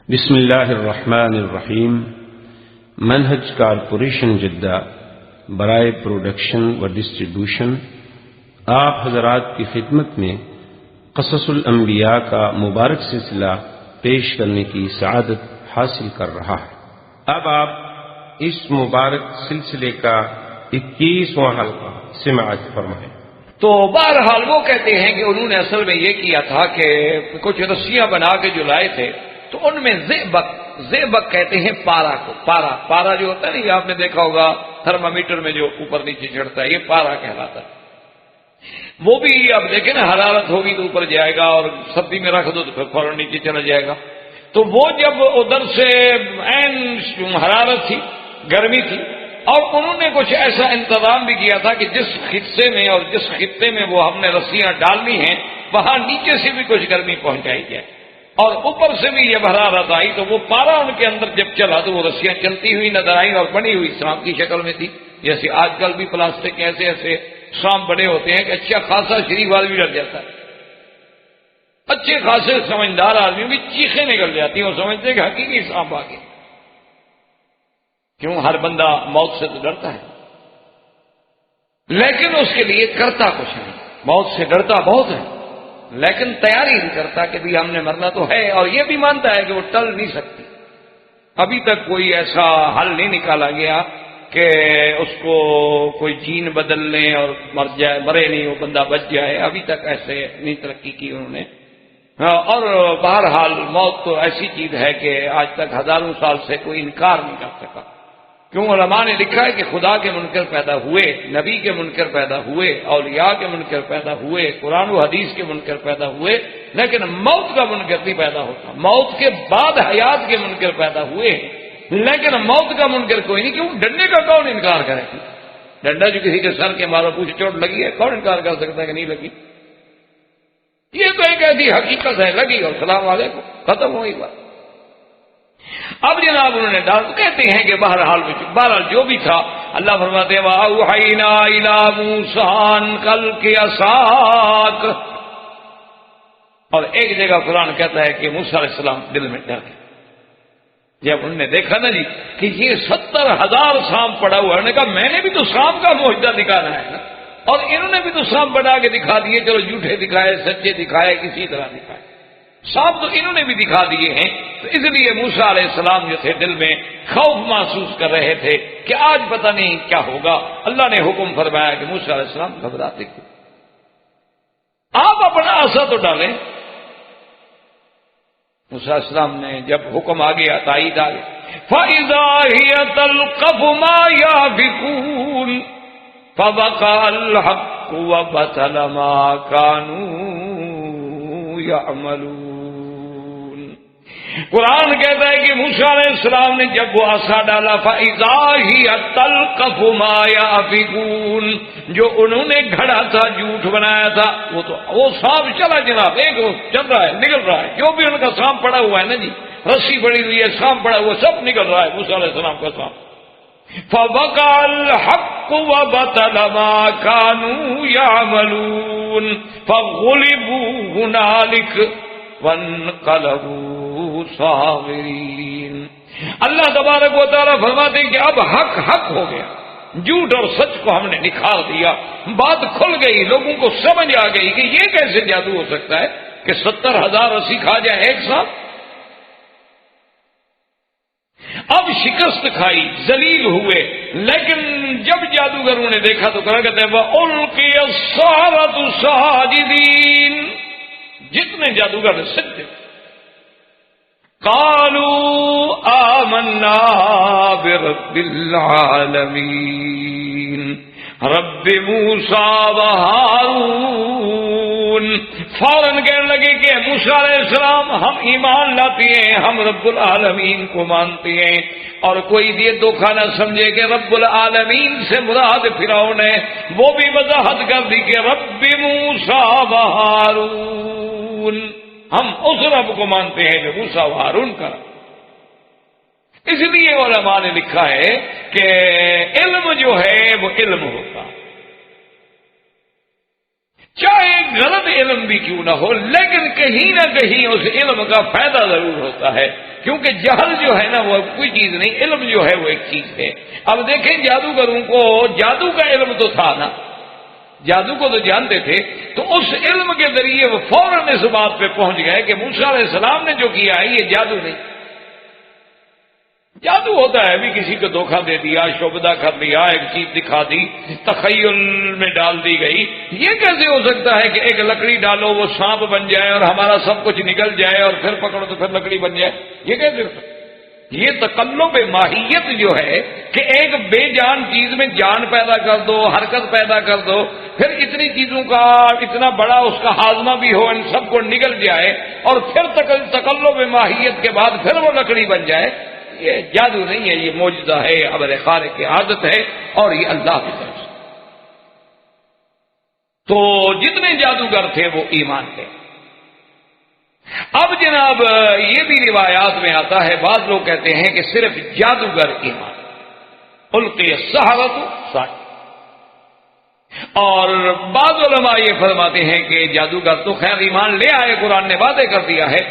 بسم اللہ الرحمن الرحیم۔ منہج کارپوریشن جدہ برائے پروڈکشن و ڈسٹریبیوشن آپ حضرات کی خدمت میں قصص الانبیاء کا مبارک سلسلہ پیش کرنے کی سعادت حاصل کر رہا ہے۔ اب آپ اس مبارک سلسلے کا 21واں حلقہ سماعت فرمائیں۔ تو بہرحال وہ کہتے ہیں کہ انہوں نے اصل میں یہ کیا تھا کہ کچھ رسیاں بنا کے جو لائے تھے تو ان میں زیبک کہتے ہیں پارا کو۔ پارا جو ہوتا ہے نا، یہ آپ نے دیکھا ہوگا تھرمامیٹر میں جو اوپر نیچے چڑھتا ہے، یہ پارا کہلاتا ہے۔ وہ بھی اب دیکھیں نا، حرارت ہوگی تو اوپر جائے گا اور سردی میں رکھ دو تو پھر فوراً نیچے چلا جائے گا۔ تو وہ جب ادھر سے عین حرارت تھی، گرمی تھی، اور انہوں نے کچھ ایسا انتظام بھی کیا تھا کہ جس خطے میں اور جس خطے میں وہ ہم نے رسیاں ڈالنی ہیں وہاں نیچے سے بھی کچھ گرمی پہنچائی جائے اور اوپر سے بھی جب حرارت آئی تو وہ پارا ان کے اندر جب چلا تو وہ رسیاں چلتی ہوئی نظر آئیں اور بنی ہوئی سانپ کی شکل میں تھی، جیسے آج کل بھی پلاسٹک ایسے ایسے سانپ بنے ہوتے ہیں کہ اچھا خاصا شریف آدمی ڈر جاتا ہے، اچھے خاصے سمجھدار آدمی بھی چیخیں نکل جاتی ہیں اور سمجھتے ہیں کہ حقیقی سانپ آ گئے۔ کیوں؟ ہر بندہ موت سے تو ڈرتا ہے، لیکن اس کے لیے کرتا کچھ نہیں۔ موت سے ڈرتا بہت ہے لیکن تیاری نہیں کرتا کہ بھی ہم نے مرنا تو ہے، اور یہ بھی مانتا ہے کہ وہ ٹل نہیں سکتی۔ ابھی تک کوئی ایسا حل نہیں نکالا گیا کہ اس کو کوئی جین بدل لیں اور مر جائے، مرے نہیں وہ بندہ بچ جائے، ابھی تک ایسے نہیں ترقی کی انہوں نے۔ اور بہرحال موت تو ایسی چیز ہے کہ آج تک ہزاروں سال سے کوئی انکار نہیں کر سکا۔ کیوں؟ علماء نے لکھا ہے کہ خدا کے منکر پیدا ہوئے، نبی کے منکر پیدا ہوئے، اولیاء کے منکر پیدا ہوئے، قرآن و حدیث کے منکر پیدا ہوئے، لیکن موت کا منکر نہیں پیدا ہوتا۔ موت کے بعد حیات کے منکر پیدا ہوئے لیکن موت کا منکر کوئی نہیں۔ کیوں؟ ڈنڈے کا کون انکار کرے؟ ڈنڈا جو کسی کے سر کے مارو پوچھ چوٹ لگی ہے، کون انکار کر سکتا ہے کہ نہیں لگی؟ یہ تو ایک ایسی حقیقت ہے، لگی اور سلام علیکم، ختم ہوئی بات۔ اب جناب انہوں نے ڈال کہتے ہیں کہ بہرحال جو بھی تھا، اللہ فرماتے ہیں وَأَوْحَيْنَا إِلَىٰ مُوسَىٰ أَنْ أَلْقِ عَصَاكَ، اور ایک جگہ قرآن کہتا ہے کہ موسیٰ علیہ السلام دل میں ڈر گئے جب انہوں نے دیکھا نا جی کہ یہ 70,000 سانپ پڑا ہوا ہے۔ انہوں نے کہا میں نے بھی تو سانپ کا معجزہ دکھانا ہے نا، اور انہوں نے بھی تو سانپ بنا کے دکھا دیے، چلو جھوٹے دکھائے، سچے دکھائے، کسی طرح دکھائے، سانپ تو انہوں نے بھی دکھا دیے ہیں۔ تو اس لیے موسیٰ علیہ السلام جو تھے دل میں خوف محسوس کر رہے تھے کہ آج پتہ نہیں کیا ہوگا۔ اللہ نے حکم فرمایا کہ موسیٰ علیہ السلام گھبراتے کیوں، آپ اپنا عصا تو ڈالیں۔ موسیٰ علیہ السلام نے جب حکم آ گیا، تائید آ گیا، فَإِذَا هِيَ تَلْقَفُ مَا يَأْفِكُونَ فَوَقَعَ الْحَقُّ وَبَطَلَ مَا كَانُوا يَعْمَلُونَ۔ قرآن کہتا ہے کہ موسیٰ علیہ السلام نے جب وہ عصا ڈالا، فَإِذَا هِيَ تَلْقَفُ مَا يَأْفِكُونَ، جو انہوں نے گھڑا تھا، جھوٹ بنایا تھا، وہ سانپ چلا جناب، ایک چل رہا ہے، نکل رہا ہے، جو بھی ان کا سانپ پڑا ہوا ہے نا جی، رسی پڑی ہوئی ہے، سانپ پڑا ہوا، سب نکل رہا ہے موسیٰ علیہ السلام کا سانپ۔ فَوَقَعَ الْحَقُّ وَبَطَلَ مَا كَانُوا يَعْمَلُونَ فَغُلِبُوا هُنَالِكَ وَانقَلَبُوا صَاغِرِينَ۔ اللہ تبارک و تعالیٰ فرماتے ہیں کہ اب حق ہو گیا، جھوٹ اور سچ کو ہم نے نکھار دیا، بات کھل گئی، لوگوں کو سمجھ آ گئی کہ یہ کیسے جادو ہو سکتا ہے کہ 70,000 رسی کھا جائے ایک ساتھ۔ اب شکست کھائی، ذلیل ہوئے، لیکن جب جادوگروں نے دیکھا تو کہتے ہیں وَأُلْقِيَ السَّحَرَةُ سَاجِدِينَ، جتنے جادوگر نے سجدے، قَالُوا آمَنَّا بِرَبِّ الْعَالَمِينَ رَبِّ مُوسَىٰ وَهَارُونَ، فوراً کہنے لگے کہ موسیٰ علیہ السلام ہم ایمان لاتے ہیں، ہم رب العالمین کو مانتے ہیں، اور کوئی یہ دھوکہ نہ سمجھے کہ رب العالمین سے مراد فرعون ہے، وہ بھی وضاحت کر دی کہ رب موسیٰ وہارون، ہم اس رب کو مانتے ہیں جو موسیٰ و ہارون کا رب۔ اس لیے علماء نے لکھا ہے کہ علم جو ہے وہ علم ہوتا، چاہے غلط علم بھی کیوں نہ ہو، لیکن کہیں نہ کہیں اس علم کا فائدہ ضرور ہوتا ہے، کیونکہ جہل جو ہے نا وہ کوئی چیز نہیں، علم جو ہے وہ ایک چیز ہے۔ اب دیکھیں جادوگروں کو جادو کا علم تو تھا نا، جادو کو تو جانتے تھے، تو اس علم کے ذریعے وہ فوراً اس بات پہ پہنچ گئے کہ موسیٰ علیہ السلام نے جو کیا ہے یہ جادو نہیں۔ جادو ہوتا ہے ابھی کسی کو دھوکہ دے دیا، شعبدہ کر لیا، ایک چیز دکھا دی، تخیل میں ڈال دی گئی۔ یہ کیسے ہو سکتا ہے کہ ایک لکڑی ڈالو وہ سانپ بن جائے اور ہمارا سب کچھ نکل جائے، اور پھر پکڑو تو پھر لکڑی بن جائے؟ یہ کیسے ہو سکتا ہے؟ یہ تقلب ماہیت جو ہے کہ ایک بے جان چیز میں جان پیدا کر دو، حرکت پیدا کر دو، پھر اتنی چیزوں کا اتنا بڑا اس کا ہاضمہ بھی ہو، ان سب کو نگل جائے، اور پھر تقلب ماہیت کے بعد پھر وہ لکڑی بن جائے، یہ جادو نہیں ہے، یہ معجزہ ہے، امر خارق کی عادت ہے، اور یہ اللہ کی طرف سے۔ تو جتنے جادوگر تھے وہ ایمان تھے۔ اب جناب یہ بھی روایات میں آتا ہے، بعض لوگ کہتے ہیں کہ صرف جادوگر ایمان، القی السحرۃ ساجدین، اور بعض علماء یہ فرماتے ہیں کہ جادوگر تو خیر ایمان لے آئے، قرآن نے وعدے کر دیا ہے،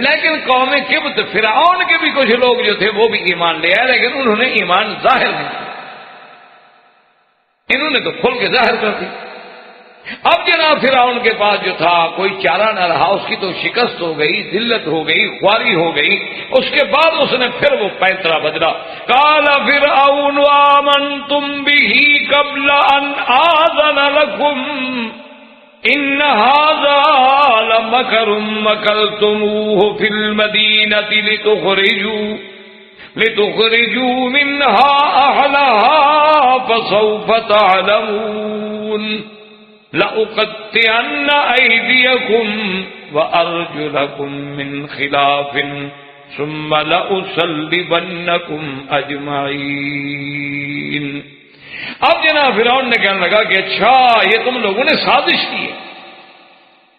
لیکن قوم قبط فرعون کے بھی کچھ لوگ جو تھے وہ بھی ایمان لے آئے، لیکن انہوں نے ایمان ظاہر نہیں کیا، انہوں نے تو کھل کے ظاہر کر دی۔ اب جناب فرعون کے پاس جو تھا کوئی چارہ نہ رہا، اس کی تو شکست ہو گئی، ذلت ہو گئی، خواری ہو گئی، اس کے بعد اس نے پھر وہ پیترا بدلا۔ قال فرعون آمنتم به قبل ان آذن لكم ان هذا لمكر مكرتموه في المدينة لتخرجوا منها أهلها فسوف تعلمون لأقطعن أيديكم وأرجلكم من خلاف ثم لأصلبنكم أجمعين۔ اب جناب فرعون نے کہنے لگا کہ اچھا یہ تم لوگوں نے سازش کی ہے،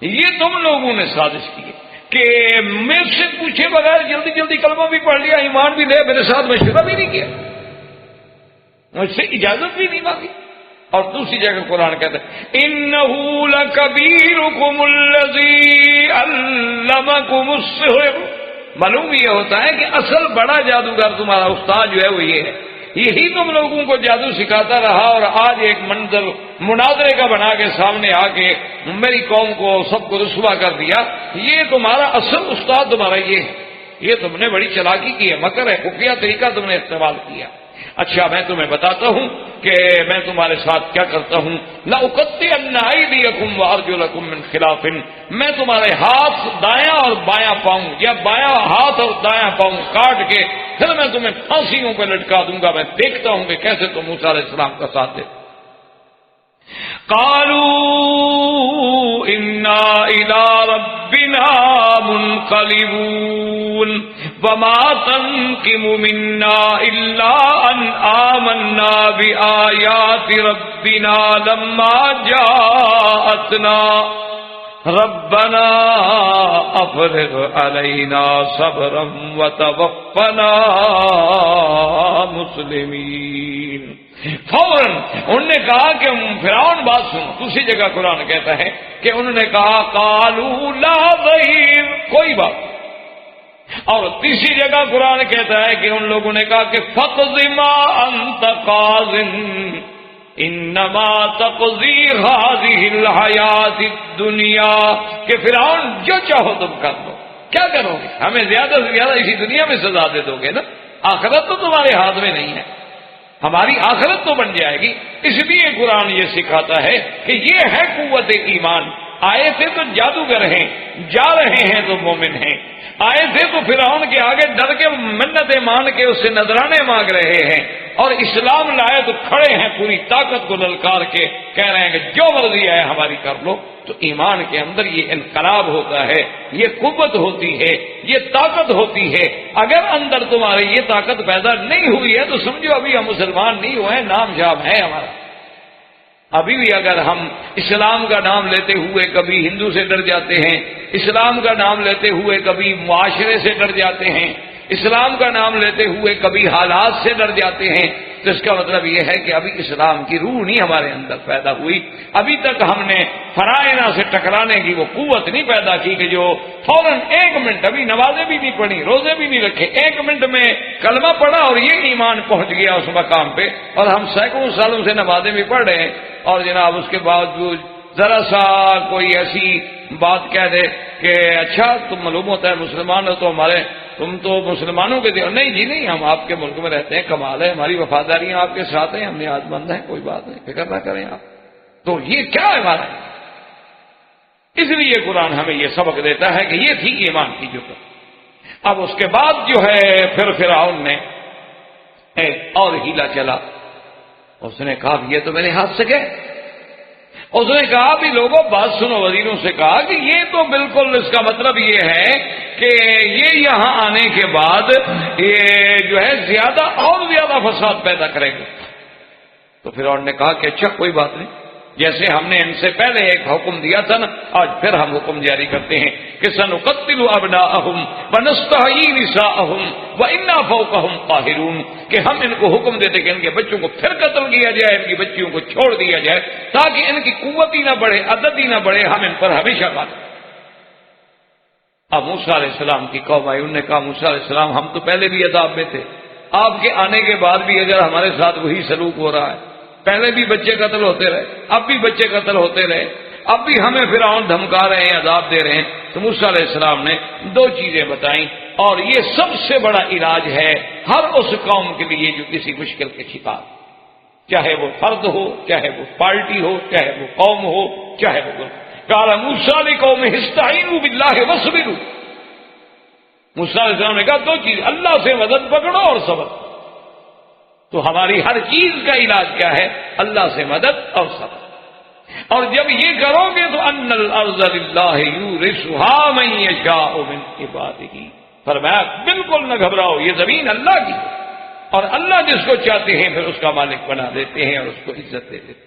یہ تم لوگوں نے سازش کی ہے کہ میں سے پوچھے بغیر جلدی جلدی کلمہ بھی پڑھ لیا، ایمان بھی لے، میرے ساتھ مشورہ بھی نہیں کیا، مجھ سے اجازت بھی نہیں مانگی۔ اور دوسری جگہ قرآن کہتا ہے اِنَّهُ لَكَبِيرُكُمُ الَّذِي عَلَّمَكُمُ السِّحْرَ، معلوم یہ ہوتا ہے کہ اصل بڑا جادوگر تمہارا استاد جو ہے وہ یہ ہے، یہی تم لوگوں کو جادو سکھاتا رہا، اور آج ایک منظر مناظرے کا بنا کے سامنے آ کے میری قوم کو سب کو رسوا کر دیا، یہ تمہارا اصل استاد تمہارا یہ ہے، یہ تم نے بڑی چلاکی کی ہے، مکر ہے، خفیہ طریقہ تم نے استعمال کیا۔ اچھا میں تمہیں بتاتا ہوں کہ میں تمہارے ساتھ کیا کرتا ہوں، لَأُقَطِّعَنَّ أَيْدِيَكُمْ وَأَرْجُلَكُمْ مِنْ خِلَافٍ، میں تمہارے ہاتھ دایاں اور بایاں پاؤں یا بایاں ہاتھ اور دایاں پاؤں کاٹ کے پھر میں تمہیں پھانسیوں پہ لٹکا دوں گا، میں دیکھتا ہوں کہ کیسے تم موسیٰ علیہ السلام کا ساتھ دے۔ قالوا انا الى ربنا منقلبون وما تنقم منا الا ان آمنا بآيات ربنا لما جاءتنا ربنا افرغ علينا صبرا وتوفنا مسلمین۔ فوراً انہوں نے کہا کہ فرعون بات سنو، دوسری جگہ قرآن کہتا ہے کہ انہوں نے کہا قالوا لا ضیر، کوئی بات، اور تیسری جگہ قرآن کہتا ہے کہ ان لوگوں نے کہا کہ فقض ما انت قاض انما تقضی هذه الحیات الدنیا، کہ فرعون جو چاہو تم کر لو، کیا کرو گے، ہمیں زیادہ سے زیادہ اسی دنیا میں سزا دے دو گے نا، آخرت تو تمہارے ہاتھ میں نہیں ہے، ہماری آخرت تو بن جائے گی۔ اس لیے قرآن یہ سکھاتا ہے کہ یہ ہے قوت ایمان، آئے تھے تو جادوگر ہیں، جا رہے ہیں تو مومن ہیں، آئے تھے تو فرعون کے آگے ڈر کے منتیں مان کے اس سے نذرانے مانگ رہے ہیں، اور اسلام لائے تو کھڑے ہیں پوری طاقت کو للکار کے، کہہ رہے ہیں کہ جو مرضی ہے ہماری کر لو۔ تو ایمان کے اندر یہ انقلاب ہوتا ہے، یہ قوت ہوتی ہے، یہ طاقت ہوتی ہے۔ اگر اندر تمہارے یہ طاقت پیدا نہیں ہوئی ہے تو سمجھو ابھی ہم مسلمان نہیں ہوئے ہیں، نام جام ہے ہمارا۔ ابھی بھی اگر ہم اسلام کا نام لیتے ہوئے کبھی ہندو سے ڈر جاتے ہیں، اسلام کا نام لیتے ہوئے کبھی معاشرے سے ڈر جاتے ہیں، اسلام کا نام لیتے ہوئے کبھی حالات سے ڈر جاتے ہیں، تو اس کا مطلب یہ ہے کہ ابھی اسلام کی روح نہیں ہمارے اندر پیدا ہوئی، ابھی تک ہم نے فرائض سے ٹکرانے کی وہ قوت نہیں پیدا کی کہ جو فوراً 1 منٹ، ابھی نمازیں بھی نہیں پڑھی، روزے بھی نہیں رکھے، 1 منٹ میں کلمہ پڑھا اور یہ ایمان پہنچ گیا اس مقام پہ، اور ہم سینکڑوں سالوں سے نمازیں بھی پڑھ رہے ہیں، اور جناب اس کے باوجود ذرا سا کوئی ایسی بات کہہ دے کہ اچھا تم معلوم ہوتا ہے مسلمان ہو تو تم تو مسلمانوں کے دل، نہیں جی نہیں، ہم آپ کے ملک میں رہتے ہیں، کمال ہے، ہماری وفاداریاں آپ کے ساتھ ہیں، ہم نیاز مند ہیں، کوئی بات نہیں، فکر نہ کریں آپ۔ تو یہ کیا ہے ہمارا؟ اس لیے قرآن ہمیں یہ سبق دیتا ہے کہ یہ تھی ایمان کی جرأت۔ اب اس کے بعد جو ہے پھر فرعون نے ایک اور ہیلا چلا، اس نے کہا یہ تو میرے ہاتھ سے گئے، اس نے کہا بھی لوگوں بات سنو، وزیروں سے کہا کہ یہ تو بالکل اس کا مطلب یہ ہے کہ یہ یہاں آنے کے بعد یہ جو ہے زیادہ اور زیادہ فساد پیدا کرے گا۔ تو فرعون نے کہا کہ اچھا کوئی بات نہیں، جیسے ہم نے ان سے پہلے ایک حکم دیا تھا نا، آج پھر ہم حکم جاری کرتے ہیں کہ سنقتل ابناءہم ونستحیی نساءہم وإنا فوقہم قاہرون، کہ ہم ان کو حکم دیتے کہ ان کے بچوں کو پھر قتل کیا جائے، ان کی بچیوں کو چھوڑ دیا جائے تاکہ ان کی قوت ہی نہ بڑھے، عدد ہی نہ بڑھے، ہم ان پر ہمیشہ بات۔ اب موسیٰ علیہ السلام کی قوم آئی، انہوں نے کہا موسیٰ علیہ السلام ہم تو پہلے بھی عذاب میں تھے، آپ کے آنے کے بعد بھی اگر ہمارے ساتھ وہی سلوک ہو رہا ہے، پہلے بھی بچے قتل ہوتے رہے، اب بھی بچے قتل ہوتے رہے، اب بھی ہمیں فرعون دھمکا رہے ہیں، عذاب دے رہے ہیں۔ تو موسیٰ علیہ السلام نے 2 چیزیں بتائیں، اور یہ سب سے بڑا علاج ہے ہر اس قوم کے لیے جو کسی مشکل کے شکار، چاہے وہ فرد ہو، چاہے وہ پارٹی ہو، چاہے وہ قوم ہو، چاہے وہ قال موسیٰ لقومہ استعینوا باللہ واصبروا۔ موسیٰ علیہ السلام نے کہا 2 چیز، اللہ سے مدد پکڑو اور صبر۔ تو ہماری ہر چیز کا علاج کیا ہے؟ اللہ سے مدد اور صبر، اور جب یہ کرو گے تو ان الارض للہ یورثها من یشاء من عبادہ، فرمایا بالکل نہ گھبراؤ، یہ زمین اللہ کی ہے، اور اللہ جس کو چاہتے ہیں پھر اس کا مالک بنا دیتے ہیں اور اس کو عزت دے دیتے ہیں۔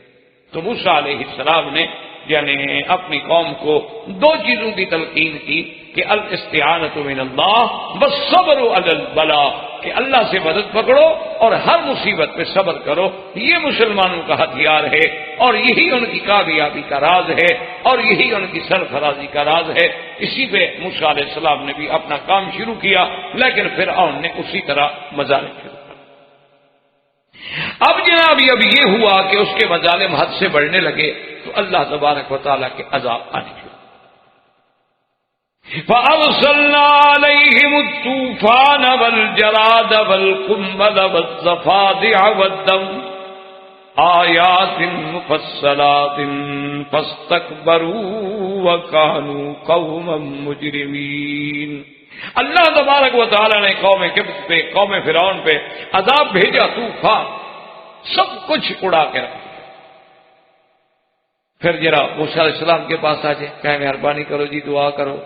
تو موسیٰ علیہ السلام نے یعنی اپنی قوم کو 2 چیزوں کی تلقین کی کہ الاستعانۃ من اللہ والصبر علی البلاء، کہ اللہ سے مدد پکڑو اور ہر مصیبت پہ صبر کرو، یہ مسلمانوں کا ہتھیار ہے، اور یہی ان کی کامیابی کا راز ہے، اور یہی ان کی سرفرازی کا راز ہے۔ اسی پہ موسیٰ علیہ السلام نے بھی اپنا کام شروع کیا، لیکن فرعون نے اسی طرح مظالم شروع کر۔ اب جناب اب یہ ہوا کہ اس کے مظالم حد سے بڑھنے لگے تو اللہ تبارک و تعالیٰ کے عذاب آنے شروع۔ فَأَرْسَلْنَا عَلَيْهِمُ الطُّوفَانَ وَالْجَرَادَ وَالْقُمَّلَ وَالضَّفَادِعَ وَالدَّمَ آيَاتٍ مُفَصَّلَاتٍ فَاسْتَكْبَرُوا وَكَانُوا قَوْمًا مُجْرِمِينَ۔ اللہ تبارک و تعالیٰ نے قوم قبط پہ، قوم فرعون پہ عذاب بھیجا، طوفان، سب کچھ اڑا کے رکھ دیا۔ پھر ذرا موسیٰ علیہ السلام کے پاس آ جائے، کہیں مہربانی کرو جی، دعا کرو،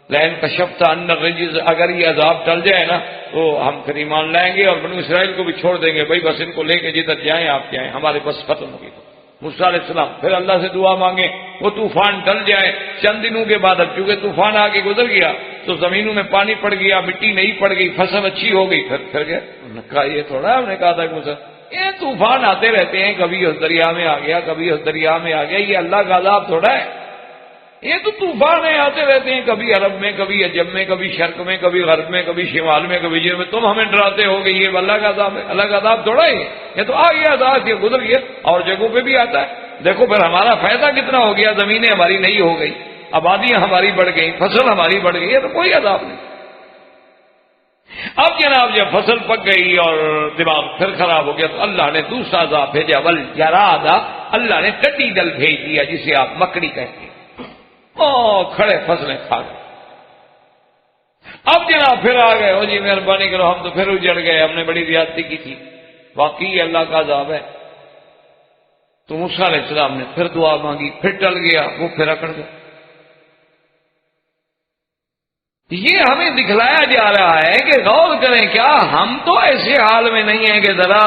لئن کشفت عنا الرجز، اگر یہ عذاب ٹل جائے نا تو ہم پھر ایمان لائیں گے اور بنو اسرائیل کو بھی چھوڑ دیں گے، بھائی بس ان کو لے کے جدھر جائیں آپ جائیں، ہمارے بس ختم ہوگی۔ موسیٰ علیہ السلام پھر اللہ سے دعا مانگے وہ طوفان ٹل جائے۔ چند دنوں کے بعد اب چونکہ طوفان آگے گزر گیا تو زمینوں میں پانی پڑ گیا، مٹی نہیں پڑ گئی، فصل اچھی ہو گئی، پھر گیا۔ انہوں نے کہا یہ تھوڑا، ہم نے کہا تھا کہ یہ طوفان آتے رہتے ہیں، کبھی اس دریا میں آ گیا، کبھی اس دریا میں آ گیا، یہ اللہ کا عذاب تھوڑا ہے، یہ تو طوفان ہے، آتے رہتے ہیں، کبھی عرب میں، کبھی عجم میں، کبھی شرق میں، کبھی غرب میں، کبھی شمال میں، کبھی جنوب میں، تم ہمیں ڈراتے ہو کہ یہ اللہ کا عذاب ہے۔ اللہ کا عذاب تھوڑا ہی ہے، یہ تو آ گیا عذاب، یہ گزر گیا، اور جگہوں پہ بھی آتا ہے۔ دیکھو پھر ہمارا فائدہ کتنا ہو گیا، زمینیں ہماری نہیں ہو گئی، آبادیاں ہماری بڑھ گئی، فصل ہماری بڑھ گئی، یہ تو کوئی عذاب نہیں۔ اب جناب جب فصل پک گئی اور دماغ پھر خراب ہو گیا تو اللہ نے دوسرا عذاب بھیجا، والجراد، اللہ نے ٹٹی دل بھیج دیا جسے آپ مکڑی کہتے ہیں، کھڑے فصلیں کھا گئے۔ اب جناب پھر آ گئے، جی مہربانی کرو، ہم تو پھر اجڑ گئے، ہم نے بڑی زیادتی کی تھی، واقعی اللہ کا عذاب ہے۔ تو موسیٰ علیہ السلام نے پھر دعا مانگی، پھر ٹل گیا، وہ پھر اکڑ گیا۔ یہ ہمیں دکھلایا جا رہا ہے کہ غور کریں، کیا ہم تو ایسے حال میں نہیں ہیں کہ ذرا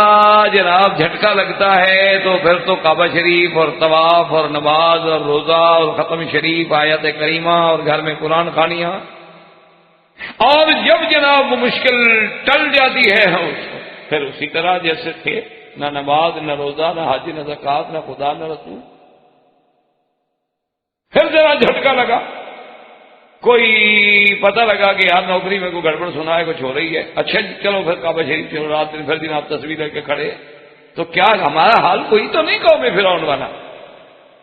جناب جھٹکا لگتا ہے تو پھر تو کعبہ شریف اور طواف اور نماز اور روزہ اور ختم شریف، آیت کریمہ اور گھر میں قرآن خوانیاں، اور جب جناب وہ مشکل ٹل جاتی ہے اس کو پھر اسی طرح جیسے تھے، نہ نماز، نہ روزہ، نہ حج، نہ زکوٰۃ، نہ خدا، نہ رسول۔ پھر ذرا جھٹکا لگا، کوئی پتہ لگا کہ یار نوکری میں کوئی گڑبڑ سنا ہے، کچھ ہو رہی ہے، اچھا جی چلو پھر کعبہ شریف چلو، رات دن پھر دن آپ تصویر لے کے کھڑے، تو کیا ہمارا حال کوئی تو نہیں قوم فرعون والا؟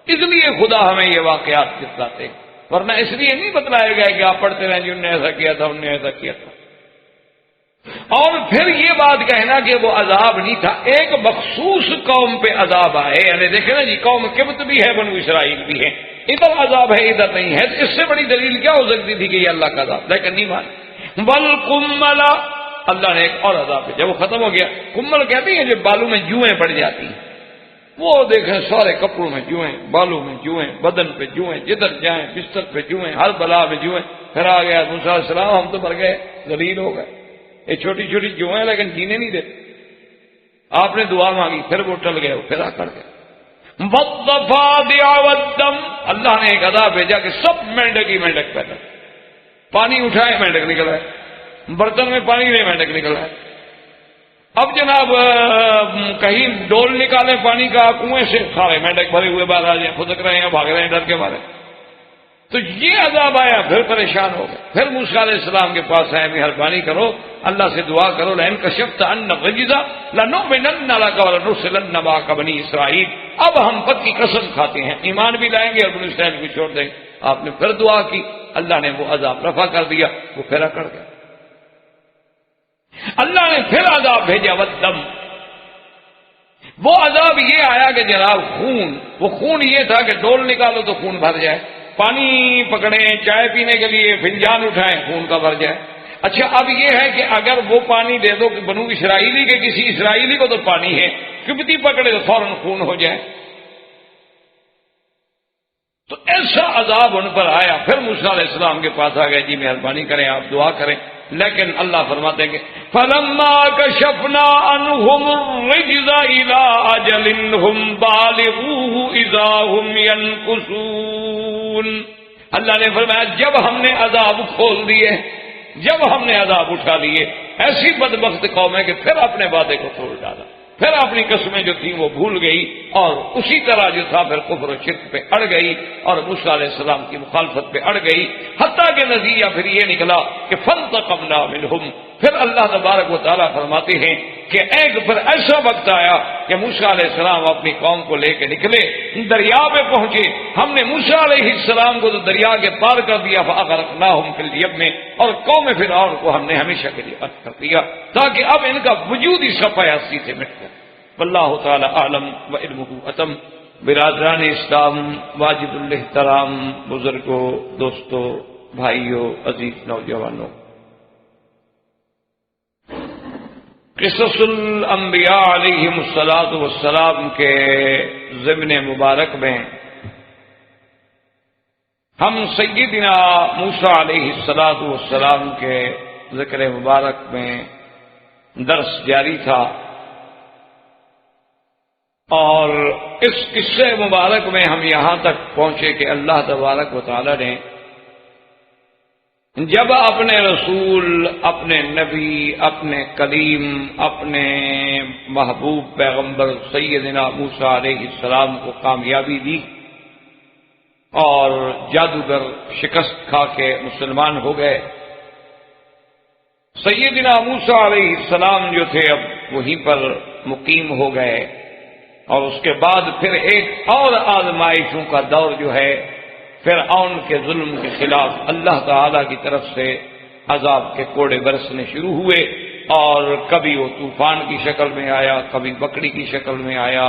اس لیے خدا ہمیں یہ واقعات بتلاتے ہیں، ورنہ اس لیے نہیں بتلایا گیا کہ آپ پڑھتے رہیں جی انہوں نے ایسا کیا تھا، انہوں نے ایسا کیا تھا۔ اور پھر یہ بات کہنا کہ وہ عذاب نہیں تھا، ایک مخصوص قوم پہ عذاب آئے، یعنی دیکھیں نا جی، قوم قبط بھی ہے، بنو اسرائیل بھی ہے، ادھر عذاب ہے ادھر نہیں ہے، اس سے بڑی دلیل کیا ہو سکتی تھی کہ یہ اللہ کا عذاب، لیکن نہیں مانے۔ والقمل، اللہ نے ایک اور عذاب ہے، جب وہ ختم ہو گیا، کمل کہتے ہیں جو بالوں میں جوئیں پڑ جاتی ہیں، وہ دیکھیں سارے کپڑوں میں جوئیں، بالوں میں جوئیں، بدن پہ جوئیں، جدھر جائیں بستر پہ جوئیں، ہر بلا میں جوئیں۔ پھر آ گیا موسیٰ علیہ السلام، ہم تو مر گئے، ذلیل ہو گئے، یہ چھوٹی چھوٹی جوئیں لیکن جینے نہیں دیتے، آپ نے دعا مانگی، پھر وہ ٹل گئے، پھر آ کر گئے۔ والضفادع والدم، اللہ نے ایک عذاب بھیجا کہ سب مینڈک ہی مینڈک پیدا، پانی اٹھائے مینڈک نکل آئے، برتن میں پانی نہیں مینڈک نکل آئے۔ اب جناب کہیں ڈول نکالیں پانی کا کنویں سے، سارے مینڈک بھرے ہوئے باہر آ جائیں، خدک رہے ہیں، بھاگ رہے ہیں ڈر کے مارے۔ تو یہ عذاب آیا، پھر پریشان ہو گئے، پھر موسیٰ علیہ السلام کے پاس آئے، مہربانی کرو اللہ سے دعا کرو، لئن کشفت عنا الرجز لنؤمنن لک ولنرسلن معک بنی اسرائیل، اب ہم پکی قسم کھاتے ہیں ایمان بھی لائیں گے اور بنی اسرائیل کو چھوڑ دیں گے۔ آپ نے پھر دعا کی، اللہ نے وہ عذاب رفع کر دیا، وہ پھر اکڑ گیا۔ اللہ نے پھر عذاب بھیجا، والدم، وہ عذاب یہ آیا کہ جناب خون، وہ خون یہ تھا کہ ڈول نکالو تو خون بھر جائے، پانی پکڑیں چائے پینے کے لیے فنجان اٹھائیں خون کا بھر جائے۔ اچھا اب یہ ہے کہ اگر وہ پانی دے دو کہ بنو اسرائیلی کے کسی اسرائیلی کو تو پانی ہے، قبطی پکڑے تو فوراً خون ہو جائے، تو ایسا عذاب ان پر آیا۔ پھر موسیٰ علیہ السلام کے پاس آ گئے، جی مہربانی کریں آپ دعا کریں، لیکن اللہ فرماتے ہیں کہ فَلَمَّا كَشَفْنَا عَنْهُمُ الرِّجْزَ إِلَىٰ أَجَلٍ هُمْ بَالِغُوهُ إِذَا هُمْ يَنْكُثُونَ، اللہ نے فرمایا جب ہم نے عذاب کھول دیے، جب ہم نے عذاب اٹھا لیے، ایسی بدبخت قوم ہے کہ پھر اپنے وعدے کو توڑ ڈالا، پھر اپنی قسمیں جو تھیں وہ بھول گئی، اور اسی طرح جو تھا پھر کفر و شرک پہ اڑ گئی اور موسیٰ علیہ السلام کی مخالفت پہ اڑ گئی، حتیٰ کہ نتیجہ پھر یہ نکلا کہ فانتقمنا منہم۔ پھر اللہ تبارک و تعالیٰ فرماتے ہیں کہ ایک پھر ایسا وقت آیا کہ موسیٰ علیہ السلام اپنی قوم کو لے کے نکلے، دریا پہ پہنچے، ہم نے موسیٰ علیہ السلام کو تو دریا کے پار کر دیا، فاغرقناہم فی الیم، اور قوم فرعون کو ہم نے ہمیشہ کے لیے غرق کر دیا، تاکہ اب ان کا وجود ہی صفحہ ہستی سے مٹ جائے۔ واللہ تعالی اعلم وعلمہ اتم۔ برادران اسلام، واجب الاحترام، بزرگوں، دوستوں، بھائیوں، عزیز نوجوانوں، قصص الانبیاء علیہم الصلاۃ والسلام کے ضمن مبارک میں ہم سیدنا موسیٰ علیہ الصلاۃ والسلام کے ذکر مبارک میں درس جاری تھا، اور اس قصے مبارک میں ہم یہاں تک پہنچے کہ اللہ تبارک و تعالی نے جب اپنے رسول، اپنے نبی، اپنے کلیم، اپنے محبوب پیغمبر سیدنا موسیٰ علیہ السلام کو کامیابی دی اور جادوگر شکست کھا کے مسلمان ہو گئے، سیدنا موسیٰ علیہ السلام جو تھے اب وہیں پر مقیم ہو گئے، اور اس کے بعد پھر ایک اور آزمائشوں کا دور جو ہے، فرعون کے ظلم کے خلاف اللہ تعالی کی طرف سے عذاب کے کوڑے برسنے شروع ہوئے، اور کبھی وہ طوفان کی شکل میں آیا، کبھی بکری کی شکل میں آیا،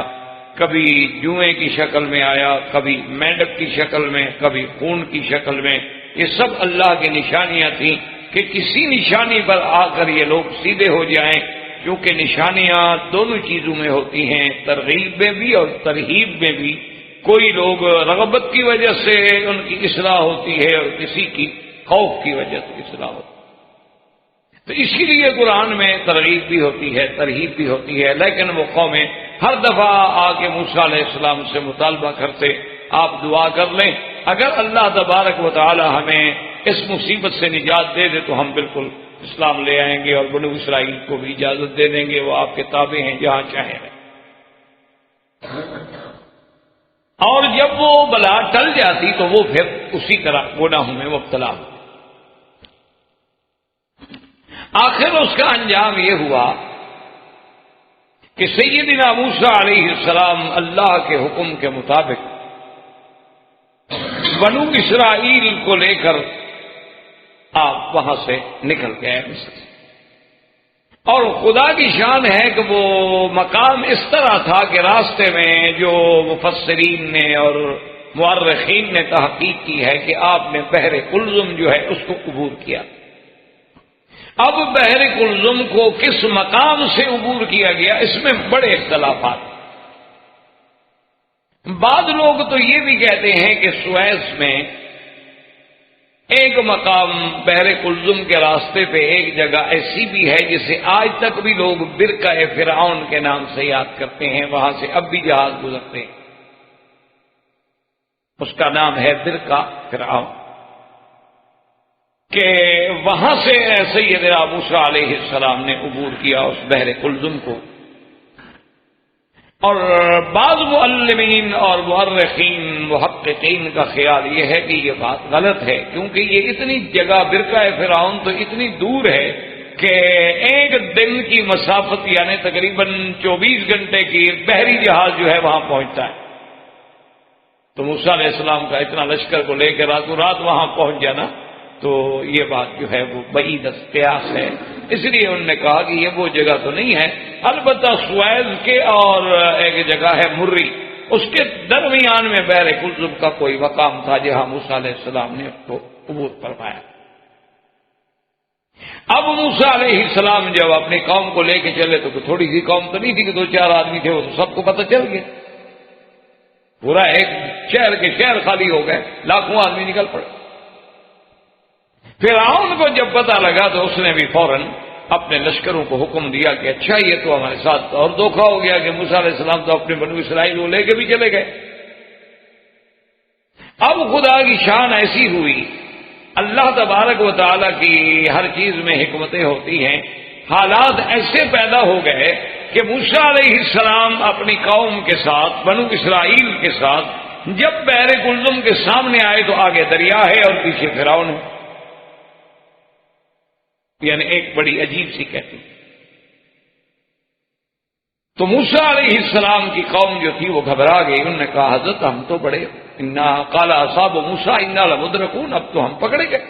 کبھی جوئیں کی شکل میں آیا، کبھی مینڈک کی شکل میں، کبھی خون کی شکل میں۔ یہ سب اللہ کی نشانیاں تھیں کہ کسی نشانی پر آ کر یہ لوگ سیدھے ہو جائیں، کیونکہ نشانیاں دونوں چیزوں میں ہوتی ہیں، ترغیب میں بھی اور ترہیب میں بھی۔ کوئی لوگ رغبت کی وجہ سے ان کی اصلاح ہوتی ہے اور کسی کی خوف کی وجہ سے اصلاح ہوتی ہے، تو اسی لیے قرآن میں ترغیب بھی ہوتی ہے، ترہیب بھی ہوتی ہے، لیکن وہ قومیں ہر دفعہ آ کے موسیٰ علیہ السلام سے مطالبہ کرتے آپ دعا کر لیں، اگر اللہ تبارک و تعالی ہمیں اس مصیبت سے نجات دے دے تو ہم بالکل اسلام لے آئیں گے اور بنو اسرائیل کو بھی اجازت دے دیں گے، وہ آپ کے تابع ہیں جہاں چاہیں رہیں۔ اور جب وہ بلا ٹل جاتی تو وہ پھر اسی طرح گناہوں میں مبتلا ہو۔ آخر اس کا انجام یہ ہوا کہ سیدنا موسیٰ علیہ السلام اللہ کے حکم کے مطابق بنو اسرائیل کو لے کر آپ وہاں سے نکل گئے مصر سے۔ اور خدا کی شان ہے کہ وہ مقام اس طرح تھا کہ راستے میں جو مفسرین نے اور مورخین نے تحقیق کی ہے کہ آپ نے بحر کلزم جو ہے اس کو عبور کیا۔ اب بحر کلزم کو کس مقام سے عبور کیا گیا اس میں بڑے اختلافات۔ بعض لوگ تو یہ بھی کہتے ہیں کہ سویس میں ایک مقام بحر کلزم کے راستے پہ ایک جگہ ایسی بھی ہے جسے آج تک بھی لوگ برکہ فرعون کے نام سے یاد کرتے ہیں، وہاں سے اب بھی جہاز گزرتے ہیں، اس کا نام ہے برکہ فرعون، کہ وہاں سے سیدنا موسیٰ علیہ السلام نے عبور کیا اس بحر کلزم کو۔ اور بعض معلمین اور مورخین محققین کا خیال یہ ہے کہ یہ بات غلط ہے، کیونکہ یہ اتنی جگہ برکہ فرعون تو اتنی دور ہے کہ ایک دن کی مسافت یعنی تقریباً 24 گھنٹے کی بحری جہاز جو ہے وہاں پہنچتا ہے۔ تو موسیٰ علیہ السلام کا اتنا لشکر کو لے کے راتوں رات وہاں پہنچ جانا تو یہ بات جو ہے وہ بعید قیاس ہے، اس لیے انہوں نے کہا کہ یہ وہ جگہ تو نہیں ہے۔ البتہ سویز کے اور ایک جگہ ہے مری، اس کے درمیان میں بحر کلزم کا کوئی مقام تھا جہاں موسیٰ علیہ السلام نے اس کو عبور فرمایا۔ اب موسیٰ علیہ السلام جب اپنی قوم کو لے کے چلے تو تھوڑی سی قوم تو نہیں تھی کہ 2-4 آدمی تھے، وہ تو سب کو پتہ چل گیا، پورا ایک شہر کے شہر خالی ہو گئے، لاکھوں آدمی نکل پڑے۔ فرعون کو جب پتہ لگا تو اس نے بھی فوراً اپنے لشکروں کو حکم دیا کہ اچھا یہ تو ہمارے ساتھ اور دھوکہ ہو گیا کہ موسیٰ علیہ السلام تو اپنے بنو اسرائیل کو لے کے بھی چلے گئے۔ اب خدا کی شان ایسی ہوئی، اللہ تبارک و تعالیٰ کی ہر چیز میں حکمتیں ہوتی ہیں، حالات ایسے پیدا ہو گئے کہ موسیٰ علیہ السلام اپنی قوم کے ساتھ بنو اسرائیل کے ساتھ جب بحر کلزم کے سامنے آئے تو آگے دریا ہے اور پیچھے فرعون ہے، یعنی ایک بڑی عجیب سی کہتی۔ تو موسیٰ علیہ السلام کی قوم جو تھی وہ گھبرا گئی، انہوں نے کہا حضرت ہم تو بڑے قال اصحاب موسیٰ انا لمدرکون، اب تو ہم پکڑے گئے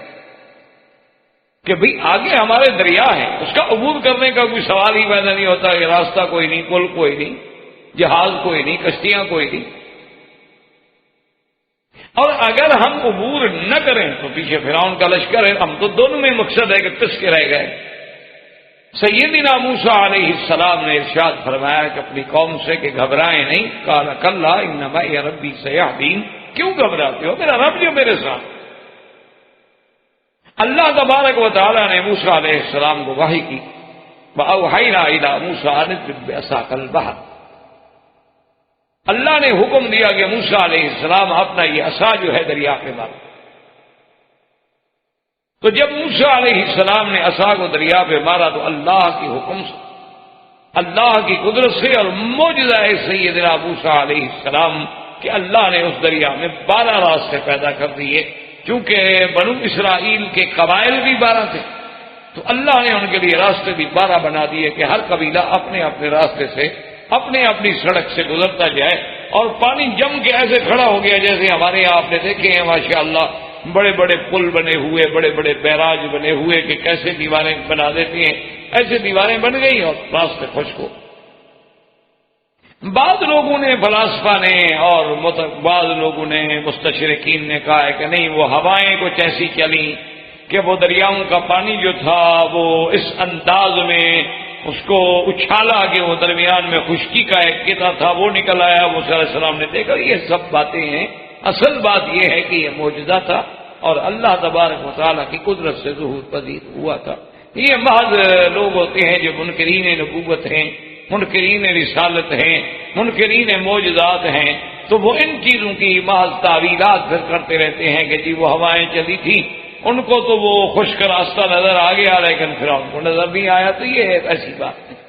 کہ بھئی آگے ہمارے دریا ہے، اس کا عبور کرنے کا کوئی سوال ہی پیدا نہیں ہوتا کہ راستہ کوئی نہیں، پل کوئی نہیں، جہاز کوئی نہیں، کشتیاں کوئی نہیں، اور اگر ہم عبور نہ کریں تو پیچھے فرعون کا لشکر ہے، ہم تو دونوں میں مقصد ہے کہ پس کے رہ گئے۔ سیدنا موسیٰ علیہ السلام نے ارشاد فرمایا کہ اپنی قوم سے کہ گھبرائیں نہیں، قال کلا ان معی ربی سیہدین، کیوں گھبراتے ہو، میرا رب جو میرے ساتھ۔ اللہ تبارک و تعالیٰ نے موسیٰ علیہ السلام کو وحی کی، وَأَوْحَيْنَا إِلَىٰ مُوسَىٰ أَنِ اضْرِب بِعَصَاكَ الْبَحْرَ، اللہ نے حکم دیا کہ موسیٰ علیہ السلام اپنا یہ عصا جو ہے دریا پہ مارو۔ تو جب موسیٰ علیہ السلام نے عصا کو دریا پہ مارا تو اللہ کی حکم سے، اللہ کی قدرت سے اور معجزہ سیدنا موسیٰ علیہ السلام کہ اللہ نے اس دریا میں 12 راستے پیدا کر دیے، چونکہ بنو اسرائیل کے قبائل بھی 12 تھے تو اللہ نے ان کے لیے راستے بھی 12 بنا دیے کہ ہر قبیلہ اپنے اپنے راستے سے اپنے اپنی سڑک سے گزرتا جائے، اور پانی جم کے ایسے کھڑا ہو گیا جیسے ہمارے یہاں آپ نے دیکھے ہیں ماشاءاللہ بڑے بڑے پل بنے ہوئے، بڑے بڑے بیراج بنے ہوئے کہ کیسے دیواریں بنا دیتی ہیں، ایسے دیواریں بن گئی اور راستے خشک ہو۔ بعض لوگوں نے فلاسفہ نے اور بعض لوگوں نے مستشرقین نے کہا ہے کہ نہیں، وہ ہوائیں کچھ ایسی چلیں کہ وہ دریاؤں کا پانی جو تھا وہ اس انداز میں اس کو اچھالا کہ وہ درمیان میں خشکی کا ایک قطعہ تھا وہ نکل آیا۔ موسیٰ علیہ السلام نے دیکھا یہ سب باتیں ہیں، اصل بات یہ ہے کہ یہ معجزہ تھا اور اللہ تبارک و تعالیٰ کی قدرت سے ظہور پذیر ہوا تھا۔ یہ محض لوگ ہوتے ہیں جو منکرین نبوت ہیں، منکرین رسالت ہیں، منکرین معجزات ہیں، تو وہ ان چیزوں کی محض تعویلات پھر کرتے رہتے ہیں کہ جی وہ ہوائیں چلی تھی ان کو تو وہ خشک راستہ نظر آ گیا لیکن فرعون کو نظر نہیں آیا، تو یہ ہے ایسی بات ہے۔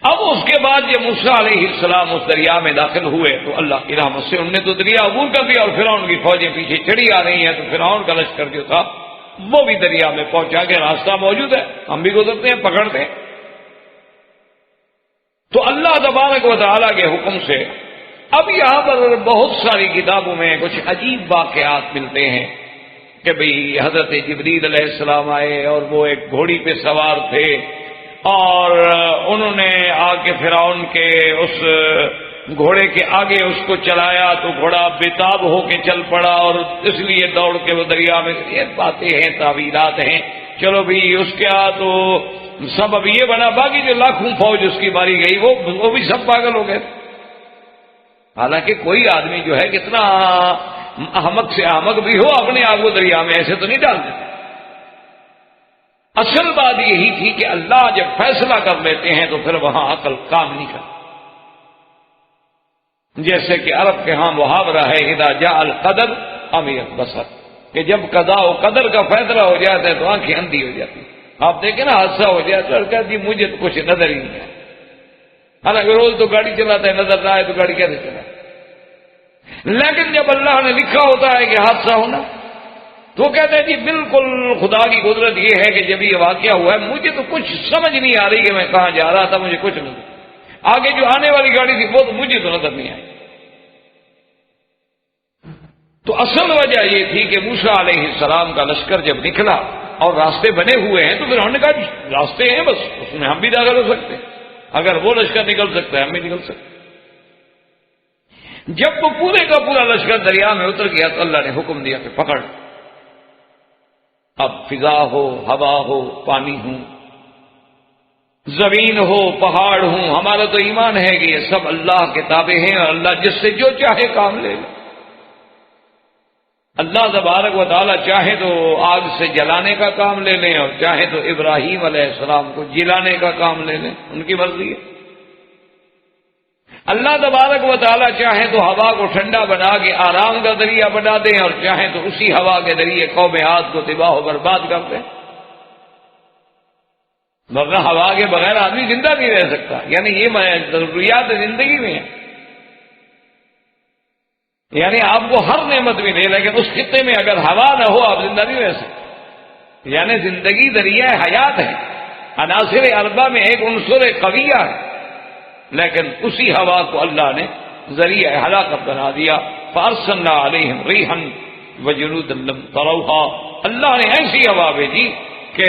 اب اس کے بعد جب موسیٰ علیہ السلام اس دریا میں داخل ہوئے تو اللہ کی رحمت سے انہوں نے تو دریا عبور کر دیا اور فرعون کی فوجیں پیچھے چڑھی آ رہی ہیں، تو فرعون کا لشکر جو تھا وہ بھی دریا میں پہنچا کے راستہ موجود ہے، ہم بھی گزرتے ہیں، پکڑتے ہیں۔ تو اللہ تبارک و تعالیٰ کے حکم سے اب یہاں پر بہت ساری کتابوں میں کچھ عجیب واقعات ملتے ہیں کہ بھئی حضرت جبریل علیہ السلام آئے اور وہ ایک گھوڑی پہ سوار تھے اور انہوں نے آ کے فرعون کے اس گھوڑے کے آگے اس کو چلایا تو گھوڑا بےتاب ہو کے چل پڑا اور اس لیے دوڑ کے وہ دریا میں، یہ باتیں ہیں، تعویلات ہیں۔ چلو بھی اس کے تو سب اب یہ بنا، باقی جو لاکھوں فوج اس کی ماری گئی وہ بھی سب پاگل ہو گئے۔ حالانکہ کوئی آدمی جو ہے کتنا احمق سے احمق بھی ہو اپنے آپ کو دریا میں ایسے تو نہیں ڈال دیتا۔ اصل بات یہی تھی کہ اللہ جب فیصلہ کر لیتے ہیں تو پھر وہاں عقل کام نہیں کرتی۔ جیسے کہ عرب کے ہاں محاورہ ہے اذا جاء القدر عمیت بصر، کہ جب قضاء و قدر کا فیصلہ ہو جاتا ہے تو آنکھیں اندھی ہو جاتی۔ آپ دیکھیں نا حادثہ ہو جائے تو کہتی مجھے تو کچھ نظر ہی نہیں ہے، حالانکہ روز تو گاڑی چلاتا ہے، نظر نہ آئے تو گاڑی کیسے چلائے؟ لیکن جب اللہ نے لکھا ہوتا ہے کہ حادثہ ہونا تو وہ کہتے ہیں جی بالکل خدا کی قدرت یہ ہے کہ جب یہ واقعہ ہوا ہے مجھے تو کچھ سمجھ نہیں آ رہی کہ میں کہاں جا رہا تھا، مجھے کچھ نہیں، آگے جو آنے والی گاڑی تھی وہ تو مجھے تو نظر نہیں آئی۔ تو اصل وجہ یہ تھی کہ موسیٰ علیہ السلام کا لشکر جب نکلا اور راستے بنے ہوئے ہیں تو پھر انہوں نے کہا راستے ہیں بس اس میں ہم بھی داخل ہو سکتے ہیں، اگر وہ لشکر نکل سکتا ہے ہم بھی نکل سکتے۔ جب وہ پورے کا پورا لشکر دریا میں اتر گیا تو اللہ نے حکم دیا کہ پکڑ، اب فضا ہو، ہوا ہو، پانی ہو، زمین ہو، پہاڑ ہوں، ہمارا تو ایمان ہے کہ یہ سب اللہ کے تابع ہیں اور اللہ جس سے جو چاہے کام لے لے۔ اللہ تبارک و تعالیٰ چاہے تو آگ سے جلانے کا کام لے لیں اور چاہے تو ابراہیم علیہ السلام کو جلانے کا کام لے لیں، ان کی مرضی ہے۔ اللہ تبارک و تعالیٰ چاہے تو ہوا کو ٹھنڈا بنا کے آرام کا ذریعہ بنا دیں اور چاہے تو اسی ہوا کے ذریعے قوم عاد کو تباہ و برباد کر دیں، ورنہ ہوا کے بغیر آدمی زندہ نہیں رہ سکتا، یعنی یہ ضروریات زندگی میں ہیں۔ یعنی آپ کو ہر نعمت ملے لیکن اس خطے میں اگر ہوا نہ ہو آپ زندہ نہیں رہ سکتے، یعنی زندگی ذریعہ حیات ہے، عناصر اربع میں ایک عنصر قویہ ہے، لیکن اسی ہوا کو اللہ نے ذریعہ ہلاکت بنا دیا۔ فارسلنا علیہم ریحا وجنودا لم تروها، اللہ نے ایسی ہوا بھیجی کہ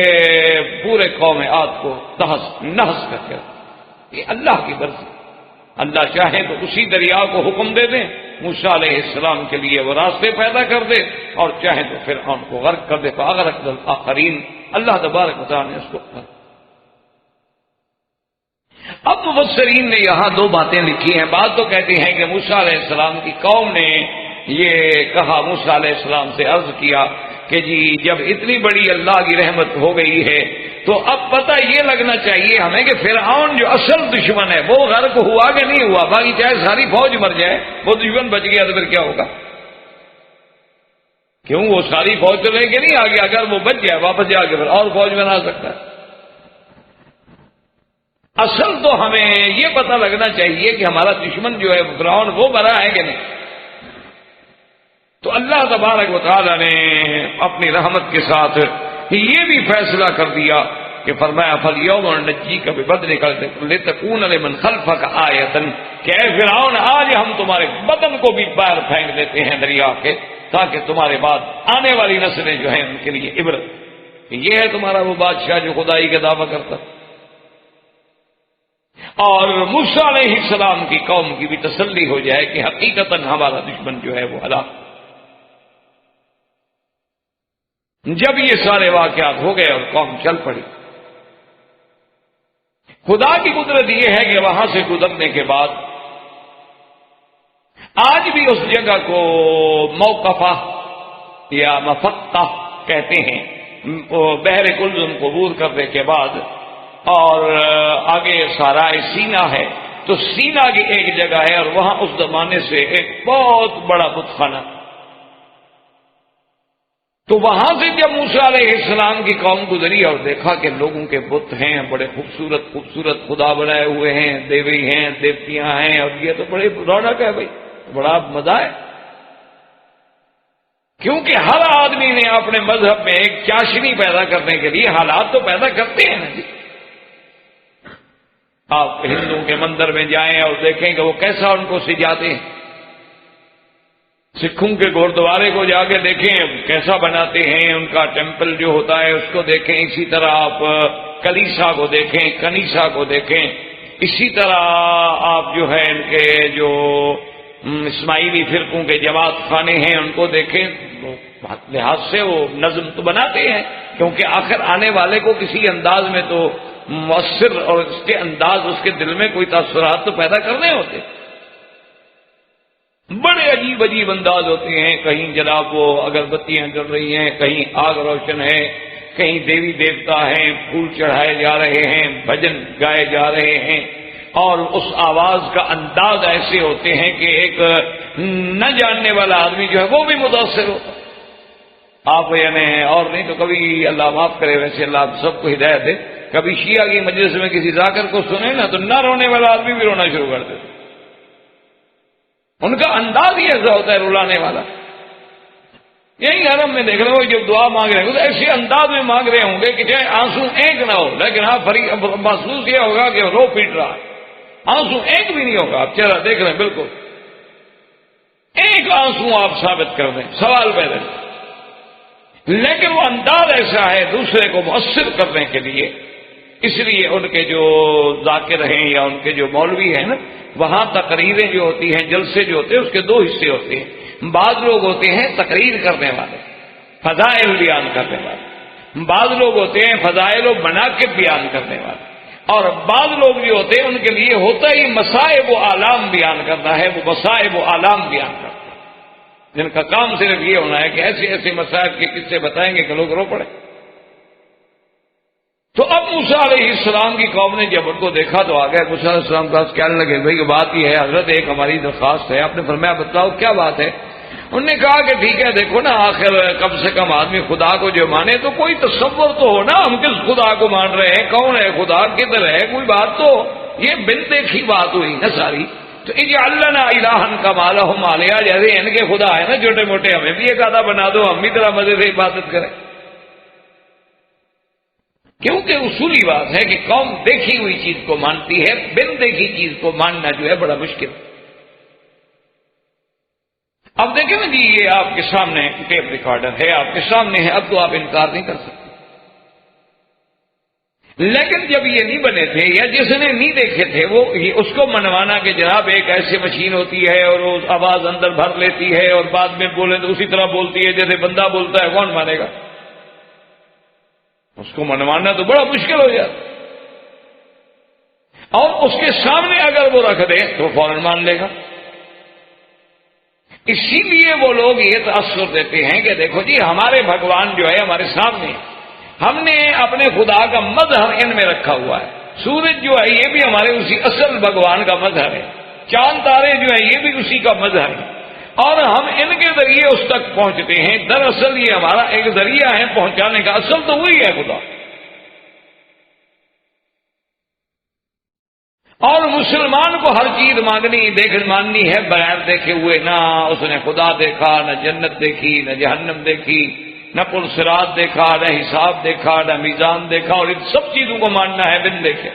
پورے قوم عاد کو تہس نہس کر کے، یہ اللہ کی مرضی۔ اللہ چاہے تو اسی دریا کو حکم دے دیں موسیٰ علیہ السلام کے لیے وہ راستے پیدا کر دے اور چاہے تو فرعون کو غرق کر دے، فاغرقنا الآخرین، اللہ تبارک و تعالیٰ نے اس کو کر۔ اب مفسرین نے یہاں دو باتیں لکھی ہیں، بعض تو کہتے ہیں کہ موسیٰ علیہ السلام کی قوم نے یہ کہا، موسیٰ علیہ السلام سے عرض کیا کہ جی جب اتنی بڑی اللہ کی رحمت ہو گئی ہے تو اب پتہ یہ لگنا چاہیے ہمیں کہ فرعون جو اصل دشمن ہے وہ غرق ہوا کہ نہیں ہوا، باقی چاہے ساری فوج مر جائے وہ دشمن بچ گیا تو پھر کیا ہوگا؟ کیوں وہ ساری فوج تو لے کے نہیں آ گیا، اگر وہ بچ جائے واپس جا کے پھر اور فوج بنا سکتا ہے۔ اصل تو ہمیں یہ پتہ لگنا چاہیے کہ ہمارا دشمن جو ہے فرعون وہ بنا ہے کہ نہیں۔ تو اللہ تبارک و تعالیٰ نے اپنی رحمت کے ساتھ یہ بھی فیصلہ کر دیا کہ فرمایا فَالْيَوْمَ نُنَجِّيكَ بِبَدْنِكَ لِتَكُونَ لِمَنْ خَلْفَكَ آیَةً، کہ اے فرعون آج ہم تمہارے بدن کو بھی باہر پھینک دیتے ہیں دریا کے تاکہ تمہارے بعد آنے والی نسلیں جو ہیں ان کے لیے عبرت، یہ ہے تمہارا وہ بادشاہ جو خدائی کا دعویٰ کرتا۔ اور موسیٰ علیہ السلام کی قوم کی بھی تسلی ہو جائے کہ حقیقتاً ہمارا دشمن جو ہے وہ ہلاک۔ جب یہ سارے واقعات ہو گئے اور قوم چل پڑی، خدا کی قدرت یہ ہے کہ وہاں سے گزرنے کے بعد آج بھی اس جگہ کو موقفہ یا مفتح کہتے ہیں، بحر کلزم کو عبور کرنے کے بعد، اور آگے سارائے سینا ہے، تو سینا کی ایک جگہ ہے اور وہاں اس زمانے سے ایک بہت بڑا بت خانہ، تو وہاں سے جب موسیٰ علیہ السلام کی قوم گزری اور دیکھا کہ لوگوں کے بت ہیں، بڑے خوبصورت خوبصورت خدا بنائے ہوئے ہیں، دیوی ہیں، دیوتیاں ہیں، اور یہ تو بڑے رونق ہے بھائی، بڑا مزہ ہے، کیونکہ ہر آدمی نے اپنے مذہب میں ایک چاشنی پیدا کرنے کے لیے حالات تو پیدا کرتے ہیں نا جی۔ آپ ہندوؤں کے مندر میں جائیں اور دیکھیں کہ وہ کیسا ان کو سجاتے ہیں، سکھوں کے گردوارے کو جا کے دیکھیں کیسا بناتے ہیں، ان کا ٹیمپل جو ہوتا ہے اس کو دیکھیں، اسی طرح آپ کلیسا کو دیکھیں، کنیسا کو دیکھیں، اسی طرح آپ جو ہے ان کے جو اسماعیلی فرقوں کے جماعت خانے ہیں ان کو دیکھیں، لحاظ سے وہ نظم تو بناتے ہیں، کیونکہ آخر آنے والے کو کسی انداز میں تو مؤثر اور اس کے انداز اس کے دل میں کوئی تاثرات تو پیدا کرنے ہوتے، بڑے عجیب عجیب انداز ہوتے ہیں، کہیں جناب وہ اگربتیاں جل رہی ہیں، کہیں آگ روشن ہے، کہیں دیوی دیوتا ہیں، پھول چڑھائے جا رہے ہیں، بھجن گائے جا رہے ہیں، اور اس آواز کا انداز ایسے ہوتے ہیں کہ ایک نہ جاننے والا آدمی جو ہے وہ بھی متاثر ہوتا ہے۔ آپ یعنی اور نہیں تو کبھی اللہ معاف کرے، ویسے اللہ آپ سب کو ہدایت دے، کبھی شیعہ کی مجلس میں کسی ذاکر کو سنے نا تو نہ رونے والا آدمی بھی رونا شروع کر دیتا، ان کا انداز ہی ایسا ہوتا ہے رلانے والا۔ یہی حرم میں دیکھ رہے ہو جب دعا مانگ رہے ہوں تو ایسے انداز میں مانگ رہے ہوں گے کہ چاہے آنسو ایک نہ ہو، لیکن آپ محسوس یہ ہوگا کہ رو پیٹ رہا، آنسو ایک بھی نہیں ہوگا، آپ چہرہ دیکھ رہے ہیں بالکل ایک آنسو آپ ثابت کر دیں، سوال پیدا، لیکن وہ انداز ایسا ہے دوسرے کو مؤثر کرنے کے لیے، اس لیے ان کے جو ذاکر ہیں یا ان کے جو مولوی ہیں نا، وہاں تقریریں جو ہوتی ہیں، جلسے جو ہوتے ہیں، اس کے دو حصے ہوتے ہیں، بعض لوگ ہوتے ہیں تقریر کرنے والے، فضائل بیان کرنے والے، بعض لوگ ہوتے ہیں فضائل و مناقب بیان کرنے والے، اور بعض لوگ جو ہوتے ہیں ان کے لیے ہوتا ہی مصائب و آلام بیان کرنا ہے، وہ مصائب و آلام بیان کرتے ہیں، جن کا کام صرف یہ ہونا ہے کہ ایسے ایسے مصائب کے قصے بتائیں گے کہ لوگ رو پڑے۔ تو اب موسیٰ علیہ السلام کی قوم نے جب ان کو دیکھا تو آ گئے، موسیٰ علیہ السلام کا کہنے لگے بھائی یہ بات یہ ہے حضرت، ایک ہماری درخواست ہے۔ آپ نے فرمایا بتاؤ کیا بات ہے؟ انہوں نے کہا کہ ٹھیک ہے دیکھو نا، آخر کم سے کم آدمی خدا کو جو مانے تو کوئی تصور تو ہو نا، ہم کس خدا کو مان رہے ہیں، کون ہے خدا، کدھر ہے، کوئی بات تو، یہ بن دیکھی بات ہوئی نا ساری۔ تو اجعل لنا الہا کما لہم آلہہ، جیسے ان کے خدا ہے نا چھوٹے موٹے، ہمیں بھی ایک آدھا بنا دو، ہم بھی طرح مزے سے عبادت کریں۔ کیونکہ اصولی بات ہے کہ قوم دیکھی ہوئی چیز کو مانتی ہے، بن دیکھی چیز کو ماننا جو ہے بڑا مشکل۔ اب دیکھیں نا جی، یہ آپ کے سامنے ٹیپ ریکارڈر ہے، آپ کے سامنے ہے، اب تو آپ انکار نہیں کر سکتے، لیکن جب یہ نہیں بنے تھے یا جس نے نہیں دیکھے تھے وہ اس کو منوانا کہ جناب ایک ایسی مشین ہوتی ہے اور وہ آواز اندر بھر لیتی ہے اور بعد میں بولے تو اسی طرح بولتی ہے جیسے بندہ بولتا ہے، کون مانے گا؟ اس کو منوانا تو بڑا مشکل ہو جاتا، اور اس کے سامنے اگر وہ رکھ دے تو فوراً مان لے گا۔ اسی لیے وہ لوگ یہ تاثر دیتے ہیں کہ دیکھو جی ہمارے بھگوان جو ہے ہمارے سامنے، ہم نے اپنے خدا کا مظہر ان میں رکھا ہوا ہے، سورج جو ہے یہ بھی ہمارے اسی اصل بھگوان کا مظہر ہے، چاند تارے جو ہیں یہ بھی اسی کا مظہر ہے، اور ہم ان کے ذریعے اس تک پہنچتے ہیں۔ دراصل یہ ہمارا ایک ذریعہ ہے پہنچانے کا، اصل تو وہی ہے خدا۔ اور مسلمان کو ہر چیز ماننی ہے بغیر دیکھے ہوئے، نہ اس نے خدا دیکھا، نہ جنت دیکھی، نہ جہنم دیکھی، نہ پل صراط دیکھا، نہ حساب دیکھا، نہ میزان دیکھا، اور ان سب چیزوں کو ماننا ہے بن دیکھے۔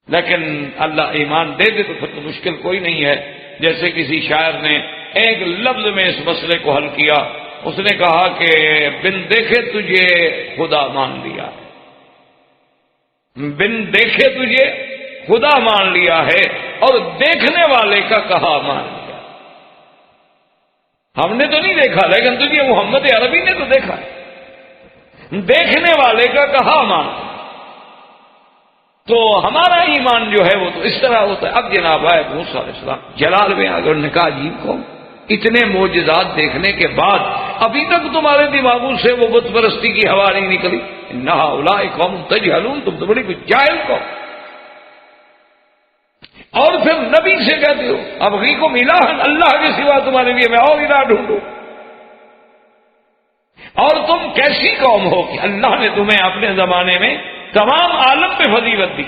لیکن اللہ ایمان دے دے تو پھر تو مشکل کوئی نہیں ہے۔ جیسے کسی شاعر نے ایک لفظ میں اس مسئلے کو حل کیا، اس نے کہا کہ بن دیکھے تجھے خدا مان لیا، بن دیکھے تجھے خدا مان لیا ہے، اور دیکھنے والے کا کہا مان لیا۔ ہم نے تو نہیں دیکھا لیکن تجھے محمد عربی نے تو دیکھا ہے، دیکھنے والے کا کہا مان لیا۔ تو ہمارا ایمان جو ہے وہ تو اس طرح ہوتا ہے۔ اب جناب آئے موسیٰ علیہ السلام جلال میں آ کر نے کہا عجیب قوم، اتنے معجزات دیکھنے کے بعد ابھی تک تمہارے دماغوں سے وہ بت پرستی کی ہوا نہیں نکلی۔ ان ہؤلاء قوم تجہلون، تم تو بڑی کچھ جاہل قوم۔ اور پھر نبی سے کہتے ہو اب غیکم الہ اللہ کے سوا تمہارے لیے میں اور الہ ڈھونڈوں. اور تم کیسی قوم ہو کہ اللہ نے تمہیں اپنے زمانے میں تمام عالم پہ فضیلت دی.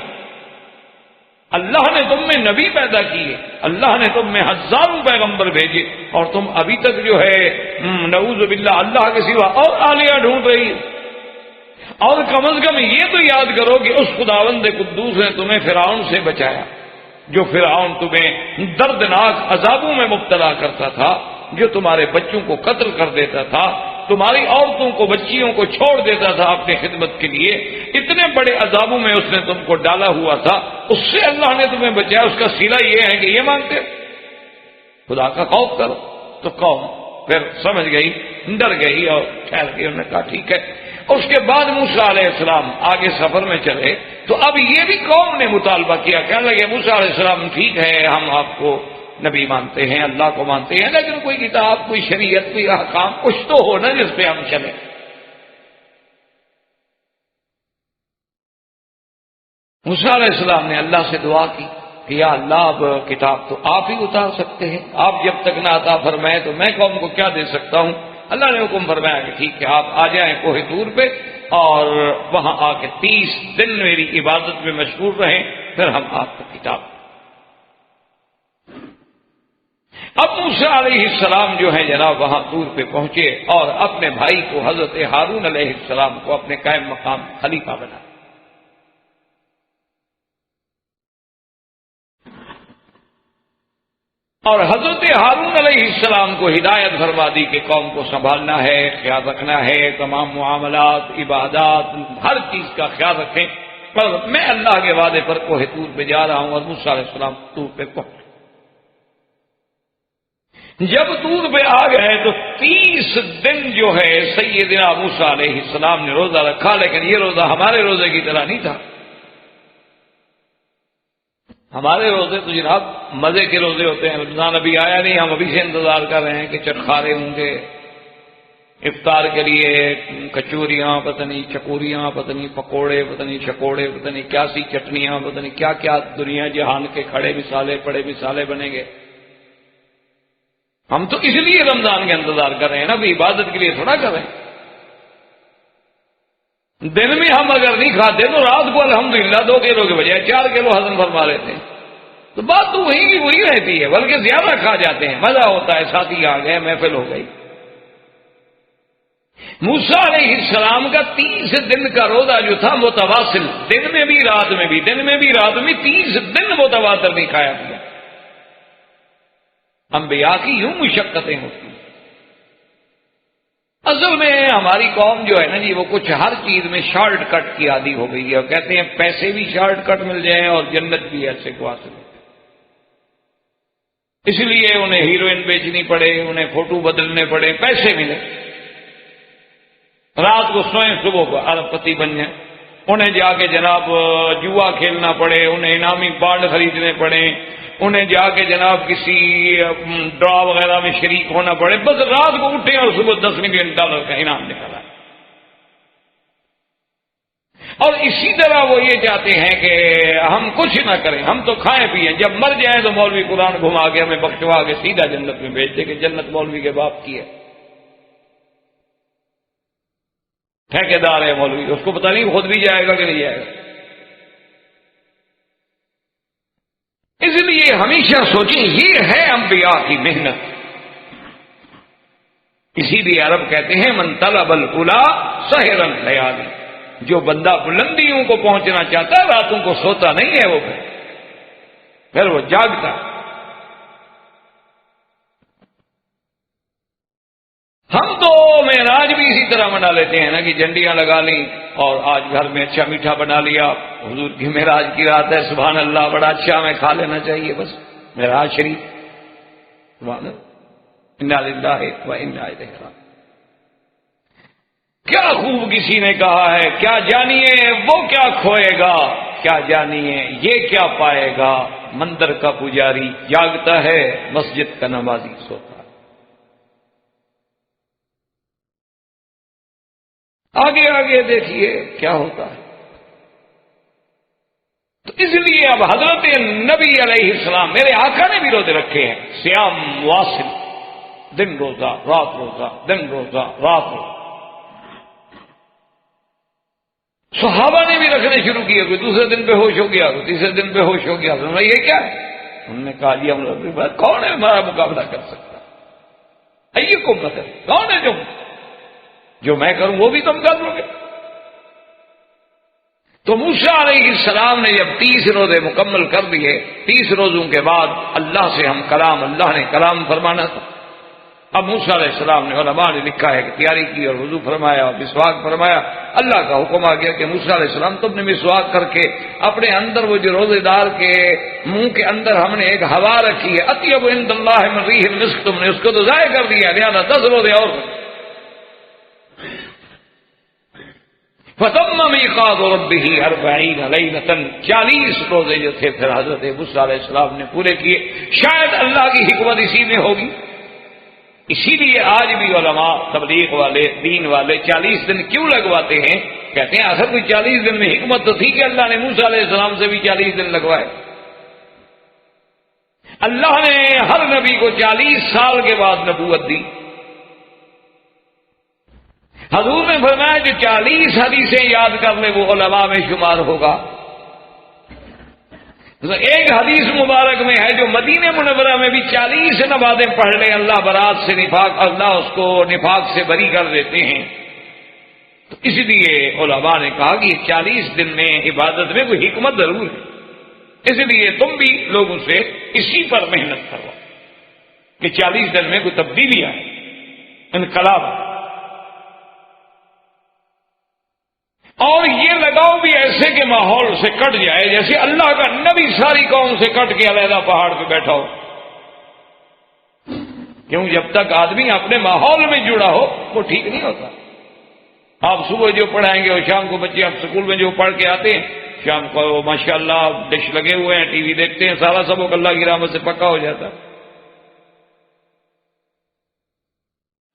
اللہ نے تم میں نبی پیدا کیے, اللہ نے تم میں ہزاروں پیغمبر بھیجے, اور تم ابھی تک جو ہے نعوذ باللہ اللہ کے سوا اور آلیہ ڈھونڈ رہی ہو. اور کم از کم یہ تو یاد کرو کہ اس خداوند قدوس نے تمہیں فرعون سے بچایا, جو فرعون تمہیں دردناک عذابوں میں مبتلا کرتا تھا, جو تمہارے بچوں کو قتل کر دیتا تھا, تمہاری عورتوں کو بچیوں کو چھوڑ دیتا تھا اپنی خدمت کے لیے. اتنے بڑے عذابوں میں اس نے تم کو ڈالا ہوا تھا, اس سے اللہ نے تمہیں بچایا. اس کا صلہ یہ ہے کہ یہ مانگتے خدا کا خوف کرو. تو قوم پھر سمجھ گئی, ڈر گئی اور ٹھہر گئی. انہوں نے کہا ٹھیک ہے. اس کے بعد موسیٰ علیہ السلام آگے سفر میں چلے تو اب یہ بھی قوم نے مطالبہ کیا, کہنے لگے موسیٰ علیہ السلام ٹھیک ہے ہم آپ کو نبی مانتے ہیں, اللہ کو مانتے ہیں, لیکن کوئی کتاب, کوئی شریعت, کوئی احکام کچھ تو ہو نا جس پہ ہم چلیں. موسیٰ علیہ السلام نے اللہ سے دعا کی کہ یا اللہ اب کتاب تو آپ ہی اتار سکتے ہیں, آپ جب تک نہ عطا فرمائے تو میں قوم کو کیا دے سکتا ہوں. اللہ نے حکم فرمایا کہ ٹھیک ہے آپ آ جائیں کوہ طور پہ اور وہاں آ کے 30 دن میری عبادت میں مشغول رہیں, پھر ہم آپ کو کتاب. اب موسیٰ علیہ السلام جو ہے جناب وہاں طور پہ پہنچے اور اپنے بھائی کو حضرت ہارون علیہ السلام کو اپنے قائم مقام خلیفہ بنا. اور حضرت ہارون علیہ السلام کو ہدایت فرما دی کہ قوم کو سنبھالنا ہے, خیال رکھنا ہے, تمام معاملات, عبادات, ہر چیز کا خیال رکھیں. پر میں اللہ کے وعدے پر کوہ طور پہ جا رہا ہوں. اور موسیٰ علیہ السلام طور پہ پہنچے. جب طور پہ آ گئے تو 30 دن جو ہے سیدنا موسیٰ علیہ السلام نے روزہ رکھا, لیکن یہ روزہ ہمارے روزے کی طرح نہیں تھا. ہمارے روزے تو جناب مزے کے روزے ہوتے ہیں. رمضان ابھی آیا نہیں, ہم ابھی سے انتظار کر رہے ہیں کہ چٹخارے ہوں گے افطار کے لیے, کچوریاں پتہ نہیں, چکوریاں پتہ نہیں, پکوڑے پتہ نہیں, چکوڑے پتہ نہیں, کیا سی چٹنیاں پتہ نہیں, کیا کیا دنیا جہان کے کھڑے مثالے پڑے مثالے بنیں گے. ہم تو اس لیے رمضان کا انتظار کر رہے ہیں نا, بھی عبادت کے لیے تھوڑا کر رہے ہیں. دن میں ہم اگر نہیں کھاتے تو رات کو الحمدللہ 2 کلو کے بجائے 4 کلو ہضم فرما لیتے ہیں. تو بات تو وہی کی وہی رہتی ہے, بلکہ زیادہ کھا جاتے ہیں, مزہ ہوتا ہے, ساتھی آ گئے, محفل ہو گئی. موسیٰ علیہ السلام کا 30 دن کا روزہ جو تھا متواصل, دن میں بھی رات میں بھی, دن میں بھی رات میں 30 دن متواتر نہیں کھایا پیا. انبیاء کی یوں مشقتیں ہوتی ہیں. اصل میں ہماری قوم جو ہے نا جی وہ کچھ ہر چیز میں شارٹ کٹ کی عادی ہو گئی ہے, اور کہتے ہیں پیسے بھی شارٹ کٹ مل جائیں اور جنت بھی ایسے کو حاصل ہو. اس لیے انہیں ہیروئن بیچنی پڑے, انہیں فوٹو بدلنے پڑے, پیسے ملے, رات کو سوئیں صبح کو ارب پتی بن جائیں. انہیں جا کے جناب جوا کھیلنا پڑے, انہیں انعامی بانڈ خریدنے پڑے, انہیں جا کے جناب کسی ڈرا وغیرہ میں شریک ہونا پڑے, بس رات کو اٹھے اور صبح $10 ملین کا انعام نکلا. اور اسی طرح وہ یہ چاہتے ہیں کہ ہم کچھ نہ کریں, ہم تو کھائیں پیئیں, جب مر جائیں تو مولوی قرآن گھما کے ہمیں بخشوا کے سیدھا جنت میں بھیج دے کہ جنت مولوی کے باپ کی ہے. ٹھیکیدار ہے مولوی, اس کو پتہ نہیں خود بھی جائے گا کہ نہیں جائے گا. اس لیے ہمیشہ سوچیں یہ ہے انبیاء کی محنت. اسی لیے عرب کہتے ہیں من طلب العلا سحر اللیالی, جو بندہ بلندیوں کو پہنچنا چاہتا ہے راتوں کو سوتا نہیں ہے, وہ پھر وہ جاگتا. ہم تو معراج بھی اسی طرح منا لیتے ہیں نا کہ جھنڈیاں لگا لیں اور آج گھر میں اچھا میٹھا بنا لیا, حضور کی معراج کی رات ہے, سبحان اللہ بڑا اچھا ہمیں کھا لینا چاہیے, بس معراج شریف, سبحان اللہ, انا للہ و انا الیہ راجعون. کیا خوب کسی نے کہا ہے, کیا جانیے وہ کیا کھوئے گا, کیا جانیے یہ کیا پائے گا. مندر کا پجاری جاگتا ہے, مسجد کا نمازی سوتا. آگے آگے دیکھیے کیا ہوتا ہے. تو اس لیے اب حضرت نبی علیہ السلام میرے آقا نے بھی روزے رکھے ہیں، سیام واصل، دن روزہ رات روزہ، دن روزہ رات روزہ۔ صحابہ نے بھی رکھنے شروع کیے، کوئی دوسرے دن بے ہوش ہو گیا، کوئی تیسرے دن بے ہوش ہو گیا۔ یہ کیا ہے؟ انہوں نے کہا یہ ہم کون ہے ہمارا مقابلہ کر سکتا؟ ایکم مثل، کون ہے جو میں کروں وہ بھی تم کر لو گے؟ تو موسیٰ علیہ السلام نے جب 30 روزے مکمل کر دیے، 30 روزوں کے بعد اللہ سے ہم کلام، اللہ نے کلام فرمانا تھا۔ اب موسیٰ علیہ السلام نے، علماء نے لکھا ہے کہ تیاری کی اور وضو فرمایا اور مسواک فرمایا۔ اللہ کا حکم آ گیا کہ موسیٰ علیہ السلام تم نے مسواک کر کے اپنے اندر وہ جو روزے دار کے منہ کے اندر ہم نے ایک ہوا رکھی ہے، اطیب عند اللہ من ریح المسک، تم نے اس کو تو ضائع کر دیا، لہذا 10 روزے اور۔ فَتَمَّ مِيقَاتُ رَبِّهِ 40 لَيْلَةً، 40 روزے جو تھے پھر حضرت موسیٰ علیہ السلام نے پورے کیے۔ شاید اللہ کی حکمت اسی میں ہوگی، اسی لیے آج بھی علماء تبلیغ والے، دین والے 40 دن کیوں لگواتے ہیں؟ کہتے ہیں اصل کوئی 40 دن میں حکمت تو تھی کہ اللہ نے موسیٰ علیہ السلام سے بھی 40 دن لگوائے۔ اللہ نے ہر نبی کو 40 سال کے بعد نبوت دی۔ حضور نے فرمایا جو 40 حدیثیں یاد کر لے وہ علماء میں شمار ہوگا۔ ایک حدیث مبارک میں ہے جو مدینہ منورہ میں بھی 40 نمازیں پڑھ لے اللہ برات سے نفاق، اللہ اس کو نفاق سے بری کر دیتے ہیں۔ تو اس لیے علماء نے کہا کہ 40 دن میں عبادت میں کوئی حکمت ضرور ہے، اس لیے تم بھی لوگوں سے اسی پر محنت کرو کہ 40 دن میں کوئی تبدیلی آئے، انقلاب۔ اور یہ لگاؤ بھی ایسے کہ ماحول سے کٹ جائے، جیسے اللہ کا نبی ساری قوم سے کٹ کے علیحدہ پہاڑ پہ بیٹھا ہو۔ کیوں؟ جب تک آدمی اپنے ماحول میں جڑا ہو وہ ٹھیک نہیں ہوتا۔ آپ صبح جو پڑھائیں گے اور شام کو بچے آپ اسکول میں جو پڑھ کے آتے ہیں، شام کو ماشاءاللہ ڈش لگے ہوئے ہیں، ٹی وی دیکھتے ہیں، سارا سبق اللہ کی رحمت سے پکا ہو جاتا ہے۔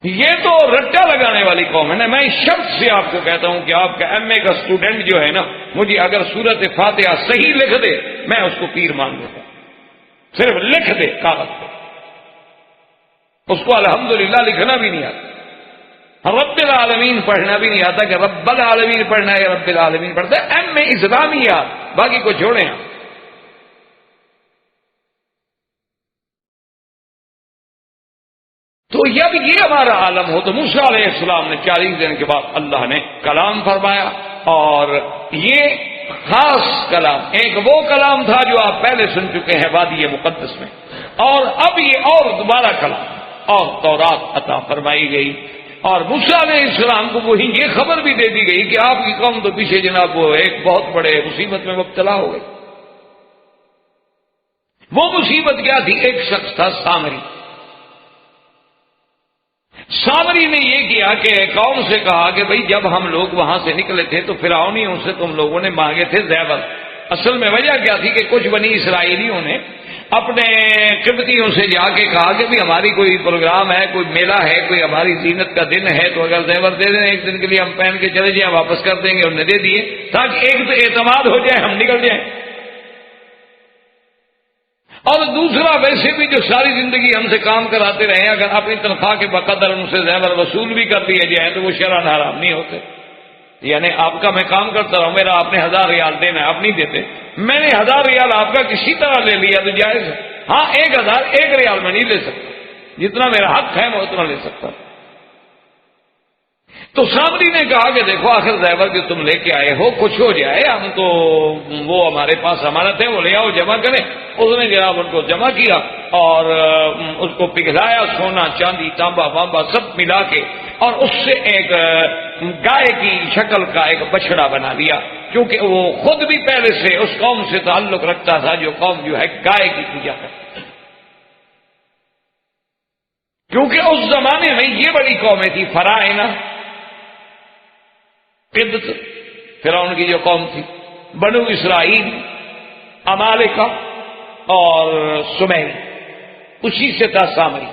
یہ تو رٹا لگانے والی قوم ہے نا۔ میں شرط سے آپ کو کہتا ہوں کہ آپ کا ایم اے کا اسٹوڈنٹ جو ہے نا، مجھے اگر سورت فاتحہ صحیح لکھ دے میں اس کو پیر مان لیتا ہوں، صرف لکھ دے کاغذ پہ، اس کو الحمدللہ لکھنا بھی نہیں آتا، رب العالمین پڑھنا بھی نہیں آتا کہ رب العالمین پڑھنا ہے یا رب العالمین پڑھتا ہے، ایم اے اسلامیات، باقی کو چھوڑیں آپ۔ تو جب یہ ہمارا عالم ہو تو موسیٰ علیہ السلام نے 40 دن کے بعد اللہ نے کلام فرمایا، اور یہ خاص کلام، ایک وہ کلام تھا جو آپ پہلے سن چکے ہیں وادی مقدس میں، اور اب یہ اور دوبارہ کلام اور تورات عطا فرمائی گئی، اور موسیٰ علیہ السلام کو وہی یہ خبر بھی دے دی گئی کہ آپ کی قوم تو پیچھے جناب وہ ایک بہت بڑے مصیبت میں مبتلا ہو گئی۔ وہ مصیبت کیا تھی؟ ایک شخص تھا سامری۔ سامری نے یہ کیا کہ قوم سے کہا کہ بھئی جب ہم لوگ وہاں سے نکلے تھے تو فرعونیوں سے تم لوگوں نے مانگے تھے زیور۔ اصل میں وجہ کیا تھی کہ کچھ بنی اسرائیلیوں نے اپنے قبطیوں سے جا کے کہا کہ بھی ہماری کوئی پروگرام ہے، کوئی میلہ ہے، کوئی ہماری زینت کا دن ہے، تو اگر زیور دے دیں ایک دن کے لیے ہم پہن کے چلے جائیں، واپس کر دیں گے۔ انہوں نے دے دیے تاکہ ایک تو اعتماد ہو جائے، ہم نکل جائیں، اور دوسرا ویسے بھی جو ساری زندگی ہم سے کام کراتے رہے، اگر اپنی تنخواہ کے بقدر ان سے زیور وصول بھی کر دیے جائے تو وہ شرعاً حرام نہیں ہوتے۔ یعنی آپ کا میں کام کرتا رہا ہوں، میرا آپ نے 1000 ریال دینا ہے، آپ نہیں دیتے، میں نے 1000 ریال آپ کا کسی طرح لے لیا تو جائز ہے۔ ہاں 1000 1 ریال میں نہیں لے سکتا، جتنا میرا حق ہے میں اتنا لے سکتا۔ تو سامری نے کہا کہ دیکھو آخر زیور جو تم لے کے آئے ہو کچھ ہو جائے، ہم تو وہ ہمارے پاس امانت ہے، وہ لے آؤ جمع کریں۔ اس نے جناب ان کو جمع کیا اور اس کو پگھلایا، سونا چاندی تانبا وانبا سب ملا کے، اور اس سے ایک گائے کی شکل کا ایک بچڑا بنا لیا، کیونکہ وہ خود بھی پہلے سے اس قوم سے تعلق رکھتا تھا جو قوم جو ہے گائے کی پوجا کرتی، کیونکہ اس زمانے میں یہ بڑی قومیں تھی، فرائنہ، قبط فرعون کی جو قوم تھی، بنو اسرائیل، عمالقہ اور سمیری، اسی سے تھا سامری۔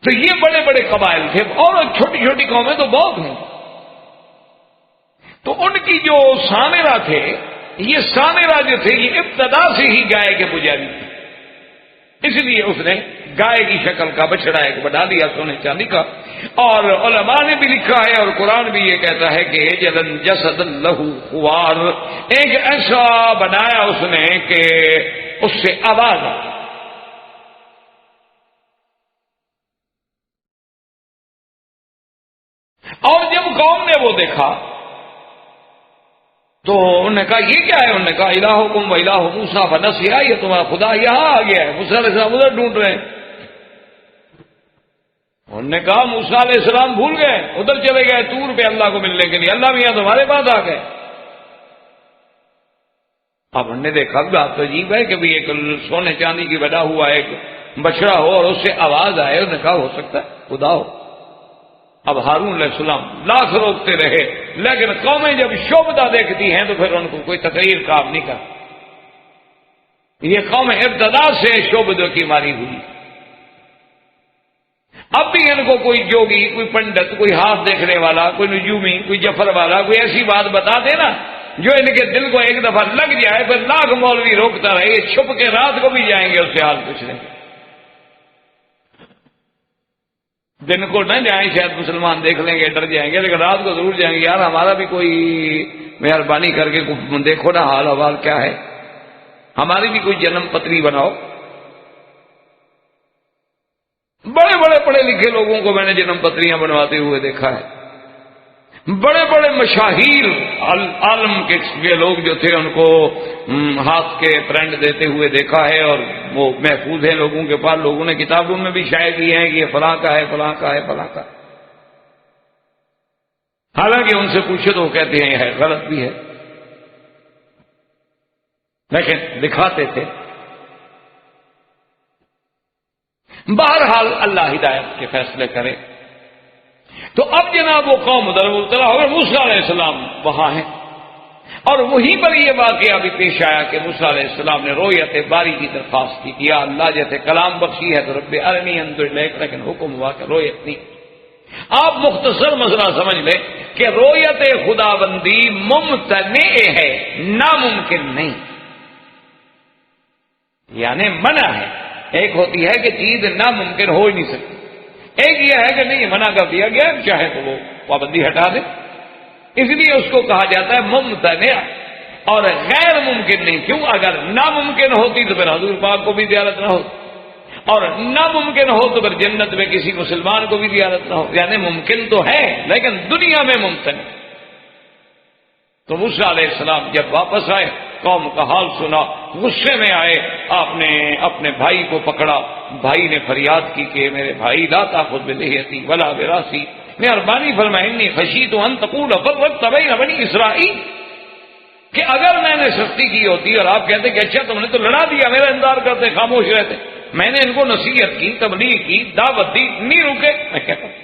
تو یہ بڑے بڑے قبائل تھے، اور چھوٹی چھوٹی قومیں تو بہت ہیں۔ تو ان کی جو سامرہ تھے یہ سامرہ جو تھے یہ ابتدا سے ہی گائے کے پجاری تھے، اس لیے اس نے گائے کی شکل کا بچڑا ایک بنا دیا سونے چاندی کا. اور علماء نے بھی لکھا ہے اور قرآن بھی یہ کہتا ہے کہ جلن جسد لہ خوار، ایک ایسا بنایا اس نے کہ اس سے آواز آتی. اور جب قوم نے وہ دیکھا تو انہوں نے کہا یہ کیا ہے؟ انہوں نے کہا الہکم و الہ موسیٰ فنسیا، یہ تمہارا خدا یہاں آ گیا ہے. موسیٰ علیہ السلام ادھر ڈھونڈ رہے ہیں. انہوں نے کہا موسیٰ علیہ السلام بھول گئے، ادھر چلے گئے طور پہ اللہ کو ملنے کے لیے، اللہ بھی یہاں تمہارے پاس آ گئے. اب ہم نے دیکھا بات تو عجیب ہے کہ ایک سونے چاندی کی بنا ہوا ایک بچڑا ہو اور اس سے آواز آئے. انہوں نے کہا ہو سکتا ہے خدا ہو. اب ہارون علیہ السلام لاکھ روکتے رہے، لیکن قومیں جب شعبدہ دیکھتی ہیں تو پھر ان کو کوئی تقریر کام نہیں کر. یہ قومیں ابتدا سے شعبدوں کی ماری ہوئی. اب بھی ان کو کوئی جوگی، کوئی پنڈت، کوئی ہاتھ دیکھنے والا، کوئی نجومی، کوئی جفر والا کوئی ایسی بات بتا دینا جو ان کے دل کو ایک دفعہ لگ جائے، پھر لاکھ مولوی روکتا رہے، یہ چھپ کے رات کو بھی جائیں گے اس سے حال پوچھنے. دن کو نہ جائیں، شاید مسلمان دیکھ لیں گے ڈر جائیں گے، لیکن رات کو ضرور جائیں گے. یار ہمارا بھی کوئی مہربانی کر کے دیکھو نا حال حوال کیا ہے، ہماری بھی کوئی جنم پتری بناؤ. بڑے بڑے پڑھے لکھے لوگوں کو میں نے جنم پتریاں بنواتے ہوئے دیکھا ہے. بڑے بڑے مشاہیر عالم کے لوگ جو تھے ان کو ہاتھ کے پرنٹ دیتے ہوئے دیکھا ہے، اور وہ محفوظ ہیں لوگوں کے پاس. لوگوں نے کتابوں میں بھی شائع کیے ہیں کہ یہ فلاں کا ہے، فلاں کا ہے، فلاں کا ہے. حالانکہ ان سے پوچھے تو وہ کہتے ہیں یہ ہے، غلط بھی ہے، لیکن دکھاتے تھے. بہرحال اللہ ہدایت کے فیصلے کرے. تو اب جناب وہ قوم ادھر مبتلا ہو گئے. موسیٰ علیہ السلام وہاں ہیں اور وہیں پر یہ واقعہ بھی پیش آیا کہ موسیٰ علیہ السلام نے رویت باری کی درخواست کی. یا اللہ جیسے کلام بخشی ہے تو رب ارنی انظر الیک، لیکن حکم ہوا کہ رویت نہیں. آپ مختصر مسئلہ سمجھ لیں کہ رویت خدا بندی ممتنع ہے، ناممکن نہیں، یعنی منع ہے. ایک ہوتی ہے کہ چیز ناممکن ہو ہی نہیں سکتی، ایک یہ ہے کہ نہیں منع کر دیا گیا، چاہے تو وہ پابندی ہٹا دے. اس لیے اس کو کہا جاتا ہے ممتنع اور غیر ممکن نہیں. کیوں؟ اگر ناممکن ہوتی تو پھر حضور پاک کو بھی زیارت نہ ہو، اور ناممکن ہو تو پھر جنت میں کسی مسلمان کو بھی زیارت نہ ہو. یعنی ممکن تو ہے لیکن دنیا میں ممتنع. تو موسیٰ علیہ السلام جب واپس آئے، قوم کا حال سنا، غصے میں آئے، آپ نے اپنے بھائی کو پکڑا. بھائی نے فریاد کی کہ میرے بھائی لا تاخذ بلحیتی ولا براسی، مہربانی فرمائے انی خشیت ان تقول فرقت بین بنی اسرائیل، کہ اگر میں نے سختی کی ہوتی اور آپ کہتے کہ اچھا تم نے تو لڑا دیا، میرا انتظار کرتے خاموش رہتے. میں نے ان کو نصیحت کی، تبلیغ کی، دعوت دی، نہیں رکے، میں کیا کروں.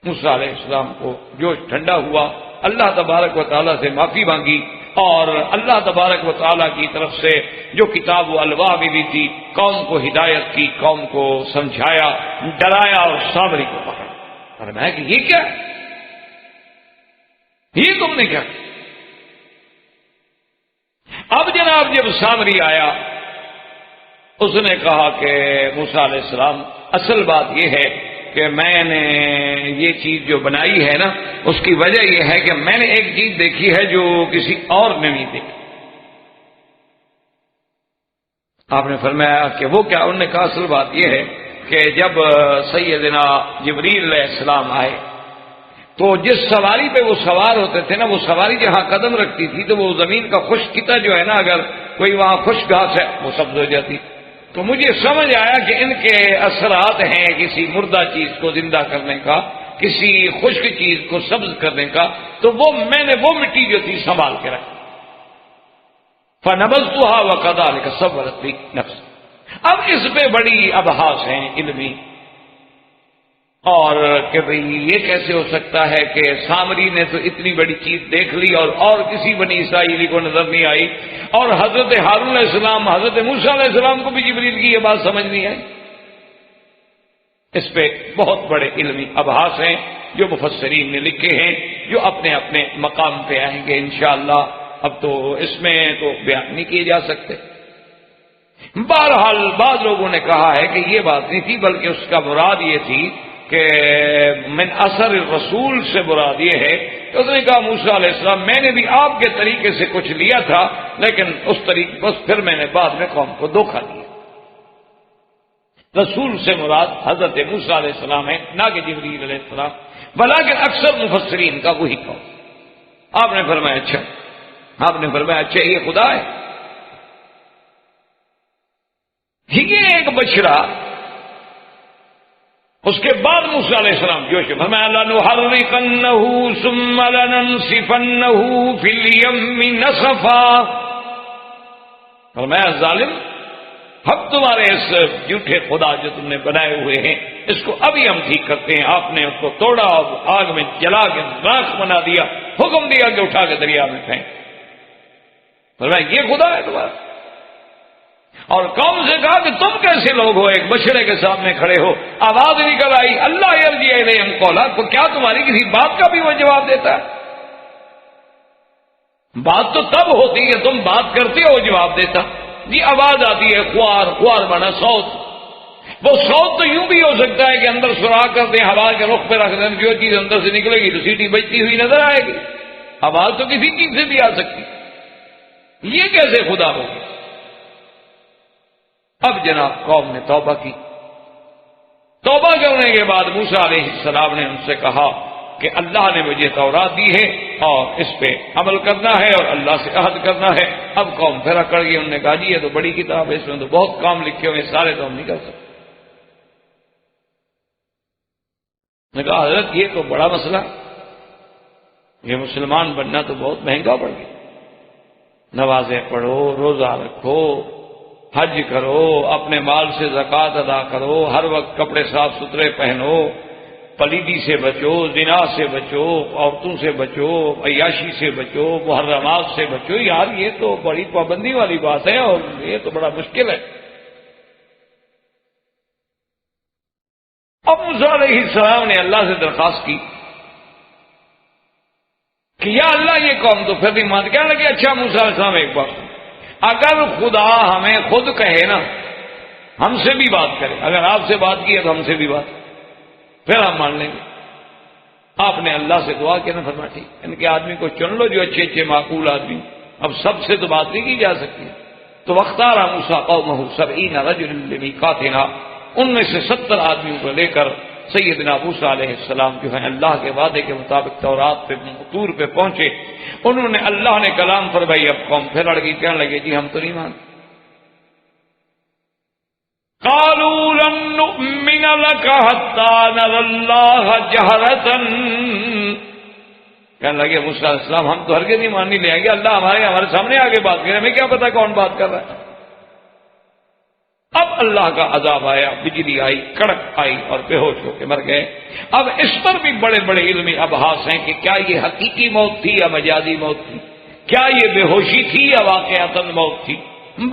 موسیٰ علیہ السلام کو جوش ٹھنڈا ہوا، اللہ تبارک و تعالیٰ سے معافی مانگی، اور اللہ تبارک و تعالیٰ کی طرف سے جو کتاب و الواح بھی تھی، قوم کو ہدایت کی، قوم کو سمجھایا، ڈرایا، اور سامری کو پکڑا. فرمایا کہ یہ کیا ہے، یہ تم نے کیا. اب جناب جب سامری آیا، اس نے کہا کہ موسیٰ علیہ السلام اصل بات یہ ہے کہ میں نے یہ چیز جو بنائی ہے نا، اس کی وجہ یہ ہے کہ میں نے ایک چیز دیکھی ہے جو کسی اور نے نہیں دیکھی. آپ نے فرمایا کہ وہ کیا؟ انہوں نے کہا اصل بات یہ ہے کہ جب سیدنا جبریل علیہ السلام آئے تو جس سواری پہ وہ سوار ہوتے تھے نا، وہ سواری جہاں قدم رکھتی تھی تو وہ زمین کا خشک قطع جو ہے نا، اگر کوئی وہاں خشک گھاس ہے وہ سبز ہو جاتی. تو مجھے سمجھ آیا کہ ان کے اثرات ہیں کسی مردہ چیز کو زندہ کرنے کا، کسی خشک چیز کو سبز کرنے کا. تو وہ میں نے وہ مٹی جو تھی سنبھال کے رکھی. فَنَبَذْتُهَا وَكَذَلِكَ صَوَّرَتْ لِي نَفْسِي. اب اس پہ بڑی ابحاث ہیں علمی، اور کہ بھئی یہ کیسے ہو سکتا ہے کہ سامری نے تو اتنی بڑی چیز دیکھ لی اور کسی بنی اسرائیلی کو نظر نہیں آئی، اور حضرت ہارون علیہ السلام، حضرت موسیٰ علیہ السلام کو بھی جبریل کی یہ بات سمجھ نہیں آئی. اس پہ بہت بڑے علمی ابحاث ہیں جو مفسرین نے لکھے ہیں، جو اپنے اپنے مقام پہ آئیں گے انشاءاللہ. اب تو اس میں تو بیان نہیں کیے جا سکتے. بہرحال بعض لوگوں نے کہا ہے کہ یہ بات نہیں تھی، بلکہ اس کا مراد یہ تھی کہ من اثر رسول سے مراد یہ ہے کہ اس نے کہا موسیٰ علیہ السلام میں نے بھی آپ کے طریقے سے کچھ لیا تھا، لیکن اس طریقے بس پھر میں نے بعد میں قوم کو دھوکہ دیا. رسول سے مراد حضرت موسیٰ علیہ السلام ہے، نہ کہ جبریل علیہ السلام، بلکہ اکثر مفسرین کا وہی قول. آپ نے فرمایا اچھا یہ خدا ہے. یہ ایک بچڑا، اس کے بعد موسیٰ علیہ السلام جوش فرمایا لَنُحَرِّقَنَّهُ ثُمَّ لَنَنْسِفَنَّهُ فِي الْيَمِّ نَسَفًا. فرمایا ظالم، ہم تمہارے اس جھوٹے خدا جو تم نے بنائے ہوئے ہیں اس کو ابھی ہم ٹھیک کرتے ہیں. آپ نے اس کو توڑا اور آگ میں جلا کے راکھ بنا دیا، حکم دیا کہ اٹھا کے دریا میں پھینک. فرمایا یہ خدا ہے تمہارا؟ اور قوم سے کہا کہ تم کیسے لوگ ہو، ایک بچڑے کے سامنے کھڑے ہو. آواز نکل آئی اللہ یرجع الیہم قولا. تو کیا تمہاری کسی بات کا بھی وہ جواب دیتا ہے؟ بات تو تب ہوتی ہے تم بات کرتے ہو جواب دیتا. جی آواز آتی ہے، خوار بنا صوت. وہ صوت تو یوں بھی ہو سکتا ہے کہ اندر سراغ کر دیں، ہوا کے رخ پہ رکھ دیں، جو چیز اندر سے نکلے گی تو سیٹی بجتی ہوئی نظر آئے گی. آواز تو کسی چیز سے بھی آ سکتی. یہ کیسے خدا ہوگی؟ اب جناب قوم نے توبہ کی. توبہ کرنے کے بعد موسیٰ علیہ السلام نے ان سے کہا کہ اللہ نے مجھے تورات دی ہے اور اس پہ عمل کرنا ہے اور اللہ سے عہد کرنا ہے. اب قوم پھر اکڑ گئی. انہوں نے کہا جی یہ تو بڑی کتاب ہے، اس میں تو بہت کام لکھے ہوئے، سارے تو ہم نہیں کر سکتے. نے کہا حضرت یہ تو بڑا مسئلہ، یہ مسلمان بننا تو بہت مہنگا پڑ گیا. نمازیں پڑھو، روزہ رکھو، حج کرو، اپنے مال سے زکوٰۃ ادا کرو، ہر وقت کپڑے صاف ستھرے پہنو، پلیدی سے بچو، زنا سے بچو، عورتوں سے بچو، عیاشی سے بچو، محرمات سے بچو. یار یہ تو بڑی پابندی والی بات ہے اور یہ تو بڑا مشکل ہے. اب موسیٰ علیہ السلام نے اللہ سے درخواست کی کہ یا اللہ یہ قوم تو پھر نہیں مانتی. کہنے لگے اچھا موسیٰ علیہ السلام ایک بات، اگر خدا ہمیں خود کہے نا، ہم سے بھی بات کرے، اگر آپ سے بات کی ہے تو ہم سے بھی بات، پھر ہم مان لیں گے. آپ نے اللہ سے دعا کی نا، فرمایا ٹھیک، ان کے آدمی کو چن لو جو اچھے اچھے معقول آدمی. اب سب سے تو بات نہیں کی جا سکتی. تو واختار موسیٰ قومہ 70 رجلا لمیقاتنا، ان میں سے 70 آدمیوں کو لے کر سیدنا موسیٰ علیہ السلام جو ہیں اللہ کے وعدے کے مطابق تورات پہ طور پہ پہنچے. انہوں نے اللہ نے کلام فرمائی. اب قوم پھر اڑ گئی، کہنے لگے جی ہم تو نہیں مانتے. قالوا لن نؤمن لك حتى نرى الله جهرة. کہنے لگے موسیٰ علیہ السلام ہم تو ہرگز نہیں ماننے لے آئیں گے، اللہ ہمارے سامنے آگے بات کرے، ہمیں کیا پتا کون بات کر رہا ہے. اب اللہ کا عذاب آیا، بجلی آئی، کڑک آئی اور بے ہوش ہو کے مر گئے. اب اس پر بھی بڑے بڑے علمی ابحاث ہیں کہ کیا یہ حقیقی موت تھی یا مجازی موت تھی، کیا یہ بے ہوشی تھی یا واقعتاً موت تھی.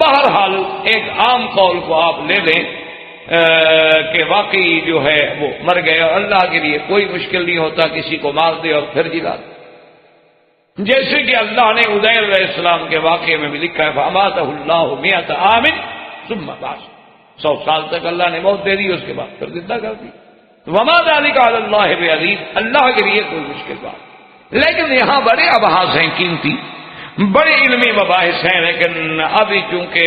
بہرحال ایک عام قول کو آپ لے لیں کہ واقعی جو ہے وہ مر گئے، اور اللہ کے لیے کوئی مشکل نہیں ہوتا کسی کو مار دے اور پھر جلا دے. جیسے کہ اللہ نے عزیر علیہ السلام کے واقعے میں بھی لکھا ہے فَأَمَاتَهُ اللَّهُ 100 عَامٍ ثُمَّ بَعَثَهُ. 100 سال تک اللہ نے موت دے دی، اس کے بعد پھر زندہ کر دی. وَمَا ذَلِكَ عَلَى اللَّهِ بِعَزِيزٍ، اللہ کے لیے کوئی مشکل بات. لیکن یہاں بڑے ابحاث ہیں قیمتی، بڑے علمی مباحث ہیں، لیکن ابھی چونکہ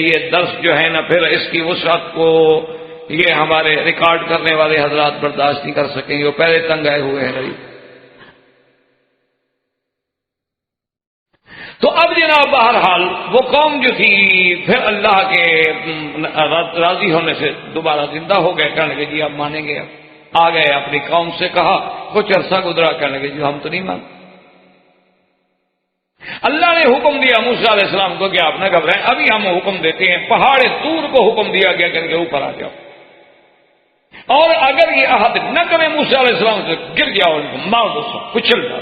یہ درس جو ہے نا پھر اس کی وسعت کو یہ ہمارے ریکارڈ کرنے والے حضرات برداشت نہیں کر سکیں گے، وہ پہلے تنگ آئے ہوئے ہیں نہیں. تو اب جناب بہرحال وہ قوم جو تھی پھر اللہ کے راضی ہونے سے دوبارہ زندہ ہو گئے. کہنے لگے جی اب مانیں گے. اب آ گئے اپنی قوم سے کہا، کچھ عرصہ گزرا، کہنے لگے جی ہم تو نہیں مانتے. اللہ نے حکم دیا موسیٰ علیہ السلام کو کہ آپ نہ گھبرائیں، ابھی ہم حکم دیتے ہیں. پہاڑ طور کو حکم دیا گیا کہ اوپر آ جاؤ، اور اگر یہ عہد نہ کریں موسیٰ علیہ السلام سے گر جاؤ، ان کو مار دو، سب کچل جاؤ.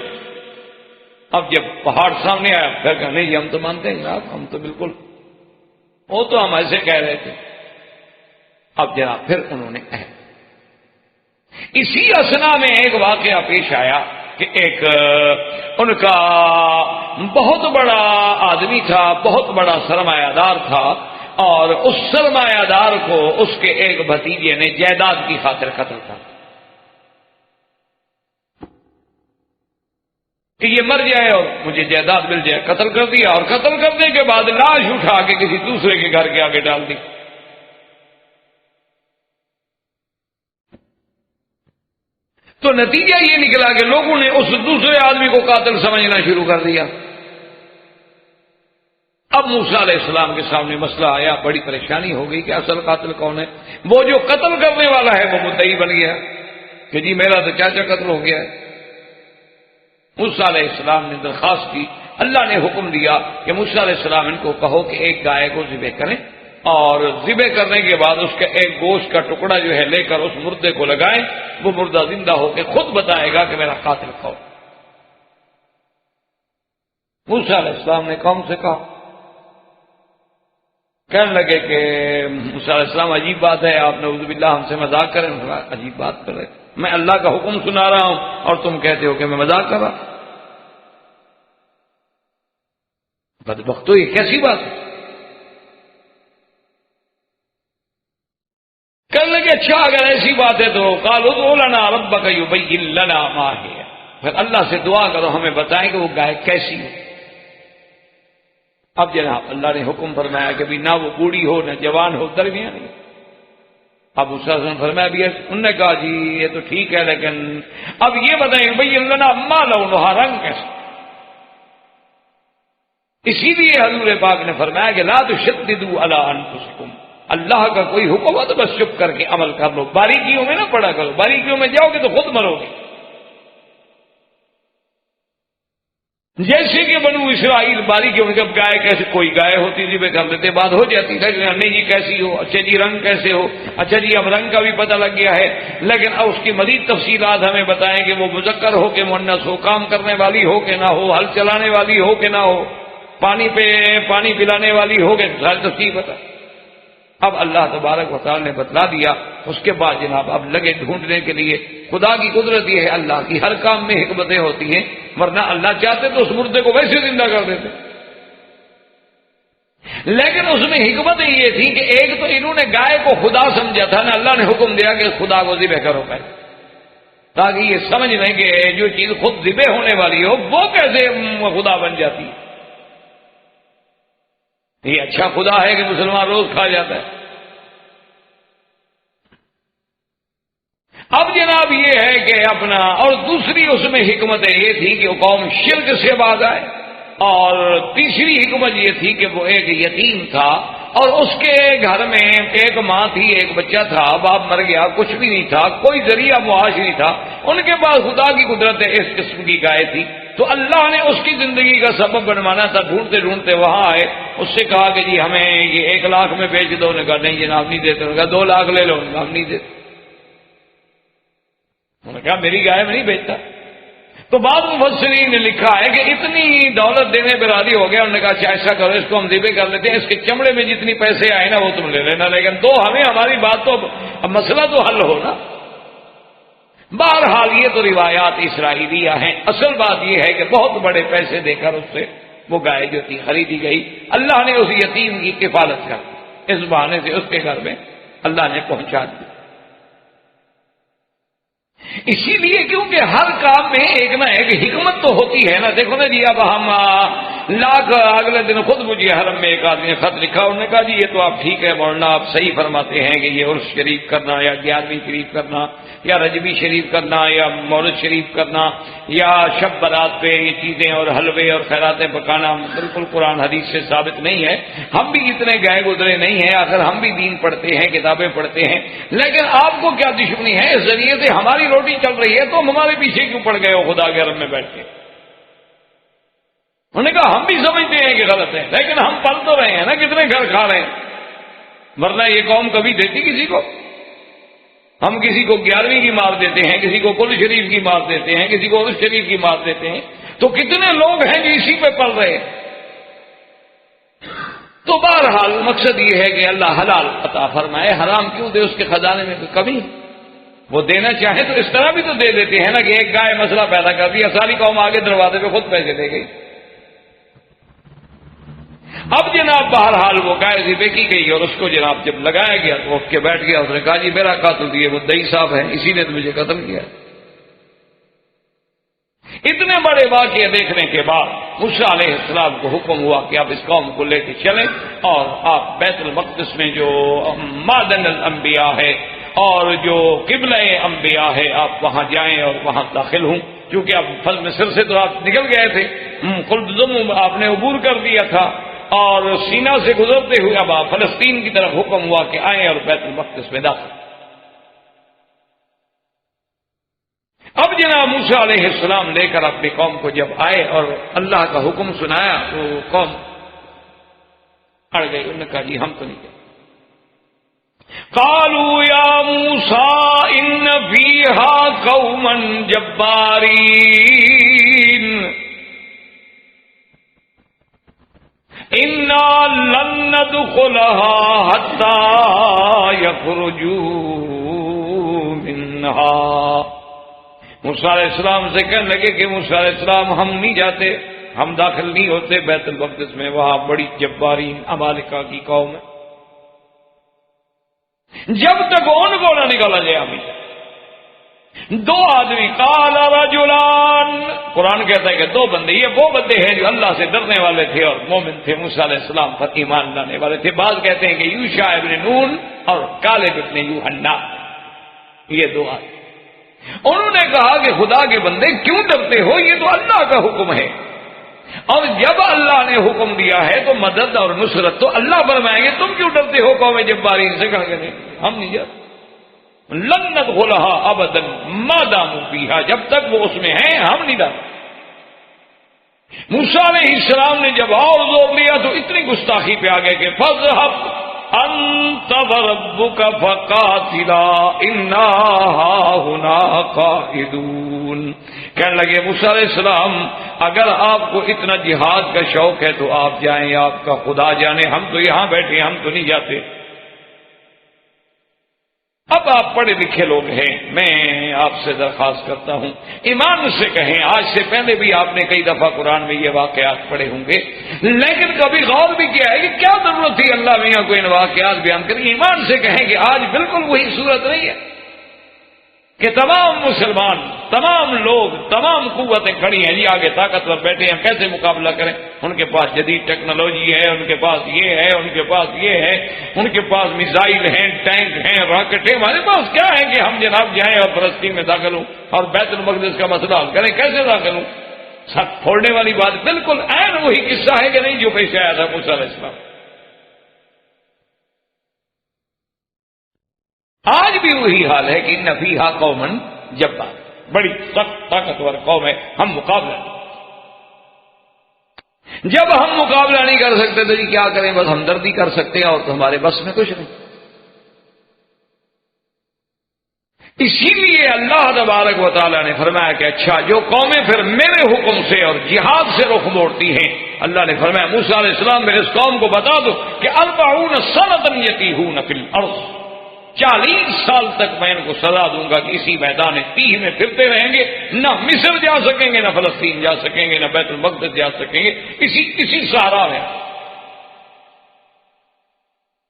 اب جب پہاڑ سامنے آیا پھر کہا نہیں جی ہم تو مانتے ہیں جناب، ہم تو بالکل، وہ تو ہم ایسے کہہ رہے تھے. اب جناب پھر انہوں نے اسی اسنا میں ایک واقعہ پیش آیا کہ ایک ان کا بہت بڑا آدمی تھا، بہت بڑا سرمایہ دار تھا، اور اس سرمایہ دار کو اس کے ایک بھتیجے نے جائیداد کی خاطر قتل کر کہ یہ مر جائے اور مجھے جائیداد مل جائے، قتل کر دیا، اور قتل کرنے کے بعد لاش اٹھا کے کسی دوسرے کے گھر کے آگے ڈال دی۔ تو نتیجہ یہ نکلا کہ لوگوں نے اس دوسرے آدمی کو قاتل سمجھنا شروع کر دیا۔ اب موسیٰ علیہ السلام کے سامنے مسئلہ آیا، بڑی پریشانی ہو گئی کہ اصل قاتل کون ہے؟ وہ جو قتل کرنے والا ہے وہ مدعی بن گیا کہ جی میرا تو چاچا قتل ہو گیا ہے۔ موسیٰ علیہ السلام نے درخواست کی، اللہ نے حکم دیا کہ موسیٰ علیہ السلام ان کو کہو کہ ایک گائے کو ذبح کریں، اور ذبح کرنے کے بعد اس کا ایک گوشت کا ٹکڑا جو ہے لے کر اس مردے کو لگائیں، وہ مردہ زندہ ہو کے خود بتائے گا کہ میرا قاتل کون۔ موسیٰ علیہ السلام نے قوم سے کہا، کہنے لگے کہ موسیٰ علیہ السلام عجیب بات ہے، آپ نے اعوذ باللہ ہم سے مذاق کریں؟ عجیب بات کر رہے، میں اللہ کا حکم سنا رہا ہوں اور تم کہتے ہو کہ میں مذاق کر رہا۔ بدبختو، یہ کیسی بات ہے؟ کہنے لگے اچھا اگر ایسی بات ہے تو قالوا ادع لنا ربک یبین لنا ما ہی، پھر اللہ سے دعا کرو ہمیں بتائیں کہ وہ گائے کیسی ہے۔ اب جناب اللہ نے حکم فرمایا کہ بھی نہ وہ بوڑھی ہو نہ جوان ہو، درمیانی۔ اب اس نے فرمایا بھی، انہوں نے کہا جی یہ تو ٹھیک ہے، لیکن اب یہ بتائیں یبین لنا ما لونھا، رنگ کیسا؟ اسی لیے حضور پاک نے فرمایا کہ لا تشددوا علی انفسکم، اللہ کا کوئی حکم ہو تو بس چپ کر کے عمل کر لو، باریکیوں میں نہ پڑا کرو، باریکیوں میں جاؤ گے تو خود مرو گے۔ جیسے کہ بنو اسرائیل باریکیوں میں، جب گائے کیسے کوئی گائے ہوتی ذبح کر لیتے، بات ہو جاتی تھی، نہیں جی کیسی ہو، اچھا جی رنگ کیسے ہو، اچھا جی اب رنگ کا بھی پتہ لگ گیا ہے، لیکن اب اس کی مزید تفصیلات ہمیں بتائیں کہ وہ مذکر ہو کہ مؤنث ہو، کام کرنے والی ہو کہ نہ ہو، ہل چلانے والی ہو کہ نہ ہو، پانی پلانے والی ہو کہ ساری تفصیل بتا۔ اب اللہ تبارک و تعالی نے بتلا دیا، اس کے بعد جناب اب لگے ڈھونڈنے کے لیے۔ خدا کی قدرت یہ ہے، اللہ کی ہر کام میں حکمتیں ہوتی ہیں، ورنہ اللہ چاہتے تو اس مردے کو ویسے زندہ کر دیتے، لیکن اس میں حکمتیں یہ تھی کہ ایک تو انہوں نے گائے کو خدا سمجھا تھا نا، اللہ نے حکم دیا کہ خدا کو ذبح کرو پہلے، تاکہ یہ سمجھ لیں کہ جو چیز خود ذبح ہونے والی ہو وہ کیسے خدا بن جاتی ہے۔ یہ اچھا خدا ہے کہ مسلمان روز کھا جاتا ہے۔ اب جناب یہ ہے کہ اپنا، اور دوسری اس میں حکمتیں یہ تھی کہ وہ قوم شرک سے باز آئے، اور تیسری حکمت یہ تھی کہ وہ ایک یتیم تھا اور اس کے گھر میں ایک ماں تھی، ایک بچہ تھا، باپ مر گیا، کچھ بھی نہیں تھا، کوئی ذریعہ معاش نہیں تھا، ان کے پاس خدا کی قدرت اس قسم کی گائے تھی، تو اللہ نے اس کی زندگی کا سبب بنوانا تھا۔ ڈھونڈتے ڈھونڈتے وہاں آئے، اس سے کہا کہ جی ہمیں یہ 1 لاکھ میں بیچ دو، انہوں نے کہا نہیں جناب نہیں دیتے، انہوں نے کہا 2 لاکھ لے لو، انہوں نے کہا ہم نہیں دیتے، انہوں نے کہا میری گائے میں نہیں بیچتا۔ تو بعض مفسرین نے لکھا ہے کہ اتنی دولت دینے پہ راضی ہو گیا، انہوں نے کہا اچھا ایسا کرو، اس کو ہم ذبح کر لیتے ہیں، اس کے چمڑے میں جتنی پیسے آئے نا وہ تم لے لینا، لیکن دو ہمیں، ہماری بات تو اب مسئلہ تو حل ہو نا۔ بہرحال یہ تو روایات اسرائیلیہ ہیں، اصل بات یہ ہے کہ بہت بڑے پیسے دے کر اس سے وہ گائے جو تھی خریدی گئی، اللہ نے اس یتیم کی کفالت کر دی، اس بہانے سے اس کے گھر میں اللہ نے پہنچا دی۔ اسی لیے کیونکہ ہر کام میں ایک نہ ایک حکمت تو ہوتی ہے نا۔ دیکھو نا جی اب ہم اگلے دن خود مجھے حرم میں ایک آدمی نے خط لکھا، انہوں نے کہا جی یہ تو آپ ٹھیک ہے مولانا، آپ صحیح فرماتے ہیں کہ یہ عرس شریف کرنا یا 11ویں شریف کرنا یا رجبی شریف کرنا یا مولد شریف کرنا یا شب برات پہ یہ چیزیں اور حلوے اور خیراتیں پکانا بالکل قرآن حدیث سے ثابت نہیں ہے، ہم بھی اتنے گئے گزرے نہیں ہیں، آخر ہم بھی دین پڑھتے ہیں، کتابیں پڑھتے ہیں، لیکن آپ کو کیا دشمنی ہے؟ اس ذریعے سے ہماری روٹی چل رہی ہے تو ہمارے پیچھے کیوں پڑ گئے ہو خدا کے حرم میں بیٹھ کے؟ انہوں نے کہا ہم بھی سمجھتے ہیں کہ غلط ہے، لیکن ہم پل تو رہے ہیں نا، کتنے گھر کھا رہے ہیں، ورنہ یہ قوم کبھی دیتی کسی کو؟ ہم کسی کو 11ویں کی مار دیتے ہیں، کسی کو کل شریف کی مار دیتے ہیں، کسی کو عرس شریف کی مار دیتے ہیں، تو کتنے لوگ ہیں جو اسی پہ پل رہے ہیں۔ تو بہرحال مقصد یہ ہے کہ اللہ حلال عطا فرمائے، حرام کیوں دے، اس کے خزانے میں کوئی کمی۔ وہ دینا چاہیں تو اس طرح بھی تو دے دیتے ہیں نا کہ ایک گائے مسئلہ پیدا کر دیا، ساری قوم آگے دروازے پہ خود پیسے دے گئی۔ اب جناب بہرحال وہ گائے ذبح کی گئی اور اس کو جناب جب لگایا گیا تو اٹھ کے بیٹھ گیا، اس نے کہا جی میرا قاتل دیے مدعی صاحب ہے، اسی نے تو مجھے قتل کیا۔ اتنے بڑے واقعے دیکھنے کے بعد موسیٰ علیہ السلام کو حکم ہوا کہ آپ اس قوم کو لے کے چلیں اور آپ بیت المقدس میں جو معدن الانبیاء ہے اور جو قبلہ انبیاء ہے آپ وہاں جائیں اور وہاں داخل ہوں، کیونکہ اب فضل مصر سے تو آپ نکل گئے تھے، قلزم آپ نے عبور کر دیا تھا اور سینا سے گزرتے ہوئے اب آپ فلسطین کی طرف حکم ہوا کہ آئیں اور بیت المقدس میں داخل۔ اب جناب موسیٰ علیہ السلام لے کر اپنی قوم کو جب آئے اور اللہ کا حکم سنایا تو قوم اڑ گئی، انہوں نے کہا جی ہم تو نہیں گئے۔ قالوا یا موسیٰ ان فیہا قوما جبارین انا لن ندخلها حتی یخرجوا منہا۔ موسیٰ علیہ السلام سے کہنے لگے کہ موسیٰ علیہ السلام ہم نہیں جاتے، ہم داخل نہیں ہوتے بیت المقدس میں، وہاں بڑی جبارین امالکہ کی قوم ہے، جب تک ان کو نہ نکالا جائے ہم نہیں۔ دو آدمی قال رجلان، قرآن کہتا ہے کہ دو بندے، یہ وہ بندے ہیں جو اللہ سے ڈرنے والے تھے اور مومن تھے، موسیٰ علیہ السلام پر ایمان لانے والے تھے۔ بعض کہتے ہیں کہ یوشع ابن نون اور کالب ابن یوحنا، یہ دو آدمی۔ انہوں نے کہا کہ خدا کے بندے کیوں ڈرتے ہو، یہ تو اللہ کا حکم ہے، اور جب اللہ نے حکم دیا ہے تو مدد اور نصرت تو اللہ فرمائیں گے، تم کیوں ڈرتے ہو قوم جبارین سے؟ کہا کہ نہیں ہم نہیں جاتے، لن ندخلها ابدا ما داموا فیہا، جب تک وہ اس میں ہیں ہم نہیں جاتے۔ موسیٰ علیہ السلام نے جب اور زور لیا تو اتنی گستاخی پہ آ گئے کہ فاذهب انت وربک فقاتلا انا ہاہنا قاعدون۔ کہنے لگے موسیٰ علیہ السلام اگر آپ کو اتنا جہاد کا شوق ہے تو آپ جائیں، آپ کا خدا جانے، ہم تو یہاں بیٹھے، ہم تو نہیں جاتے۔ اب آپ پڑھے لکھے لوگ ہیں، میں آپ سے درخواست کرتا ہوں ایمان سے کہیں، آج سے پہلے بھی آپ نے کئی دفعہ قرآن میں یہ واقعات پڑھے ہوں گے، لیکن کبھی غور بھی کیا ہے کہ کیا ضرورت تھی اللہ میاں کو ان واقعات بیان کریں؟ ایمان سے کہیں کہ آج بالکل وہی صورت نہیں ہے کہ تمام مسلمان، تمام لوگ، تمام قوتیں کھڑی ہیں، یہ آگے طاقتور بیٹھے ہیں، کیسے مقابلہ کریں؟ ان کے پاس جدید ٹیکنالوجی ہے، ان کے پاس یہ ہے، ان کے پاس یہ ہے، ان کے پاس میزائل ہیں، ٹینک ہیں، راکٹ ہیں، ہمارے پاس کیا ہے کہ ہم جناب جائیں اور فلسطین میں داخل ہوں اور بیت المقدس کا مسئلہ حل کریں؟ کیسے داخل ہوں؟ سب پھوڑنے والی بات، بالکل عین وہی قصہ ہے کہ نہیں جو پیش آیا تھا موسیٰ علیہ السلام۔ آج بھی وہی حال ہے کہ ان فیہا قوما جبار، بڑی سخت طاقتور قوم ہے، ہم مقابلہ نہیں۔ جب ہم مقابلہ نہیں کر سکتے تو جی کیا کریں، بس ہمدردی کر سکتے ہیں اور تو ہمارے بس میں کچھ نہیں۔ اسی لیے اللہ تبارک و تعالیٰ نے فرمایا کہ اچھا جو قومیں پھر میرے حکم سے اور جہاد سے رخ موڑتی ہیں، اللہ نے فرمایا موسیٰ علیہ السلام میرے اس قوم کو بتا دو کہ 40 سنۃ یتیہون فی الارض، 40 سال تک میں ان کو سزا دوں گا کہ اسی میدان تیہ میں پھرتے رہیں گے، نہ مصر جا سکیں گے، نہ فلسطین جا سکیں گے، نہ بیت المقدس جا سکیں گے، اسی صحرا میں۔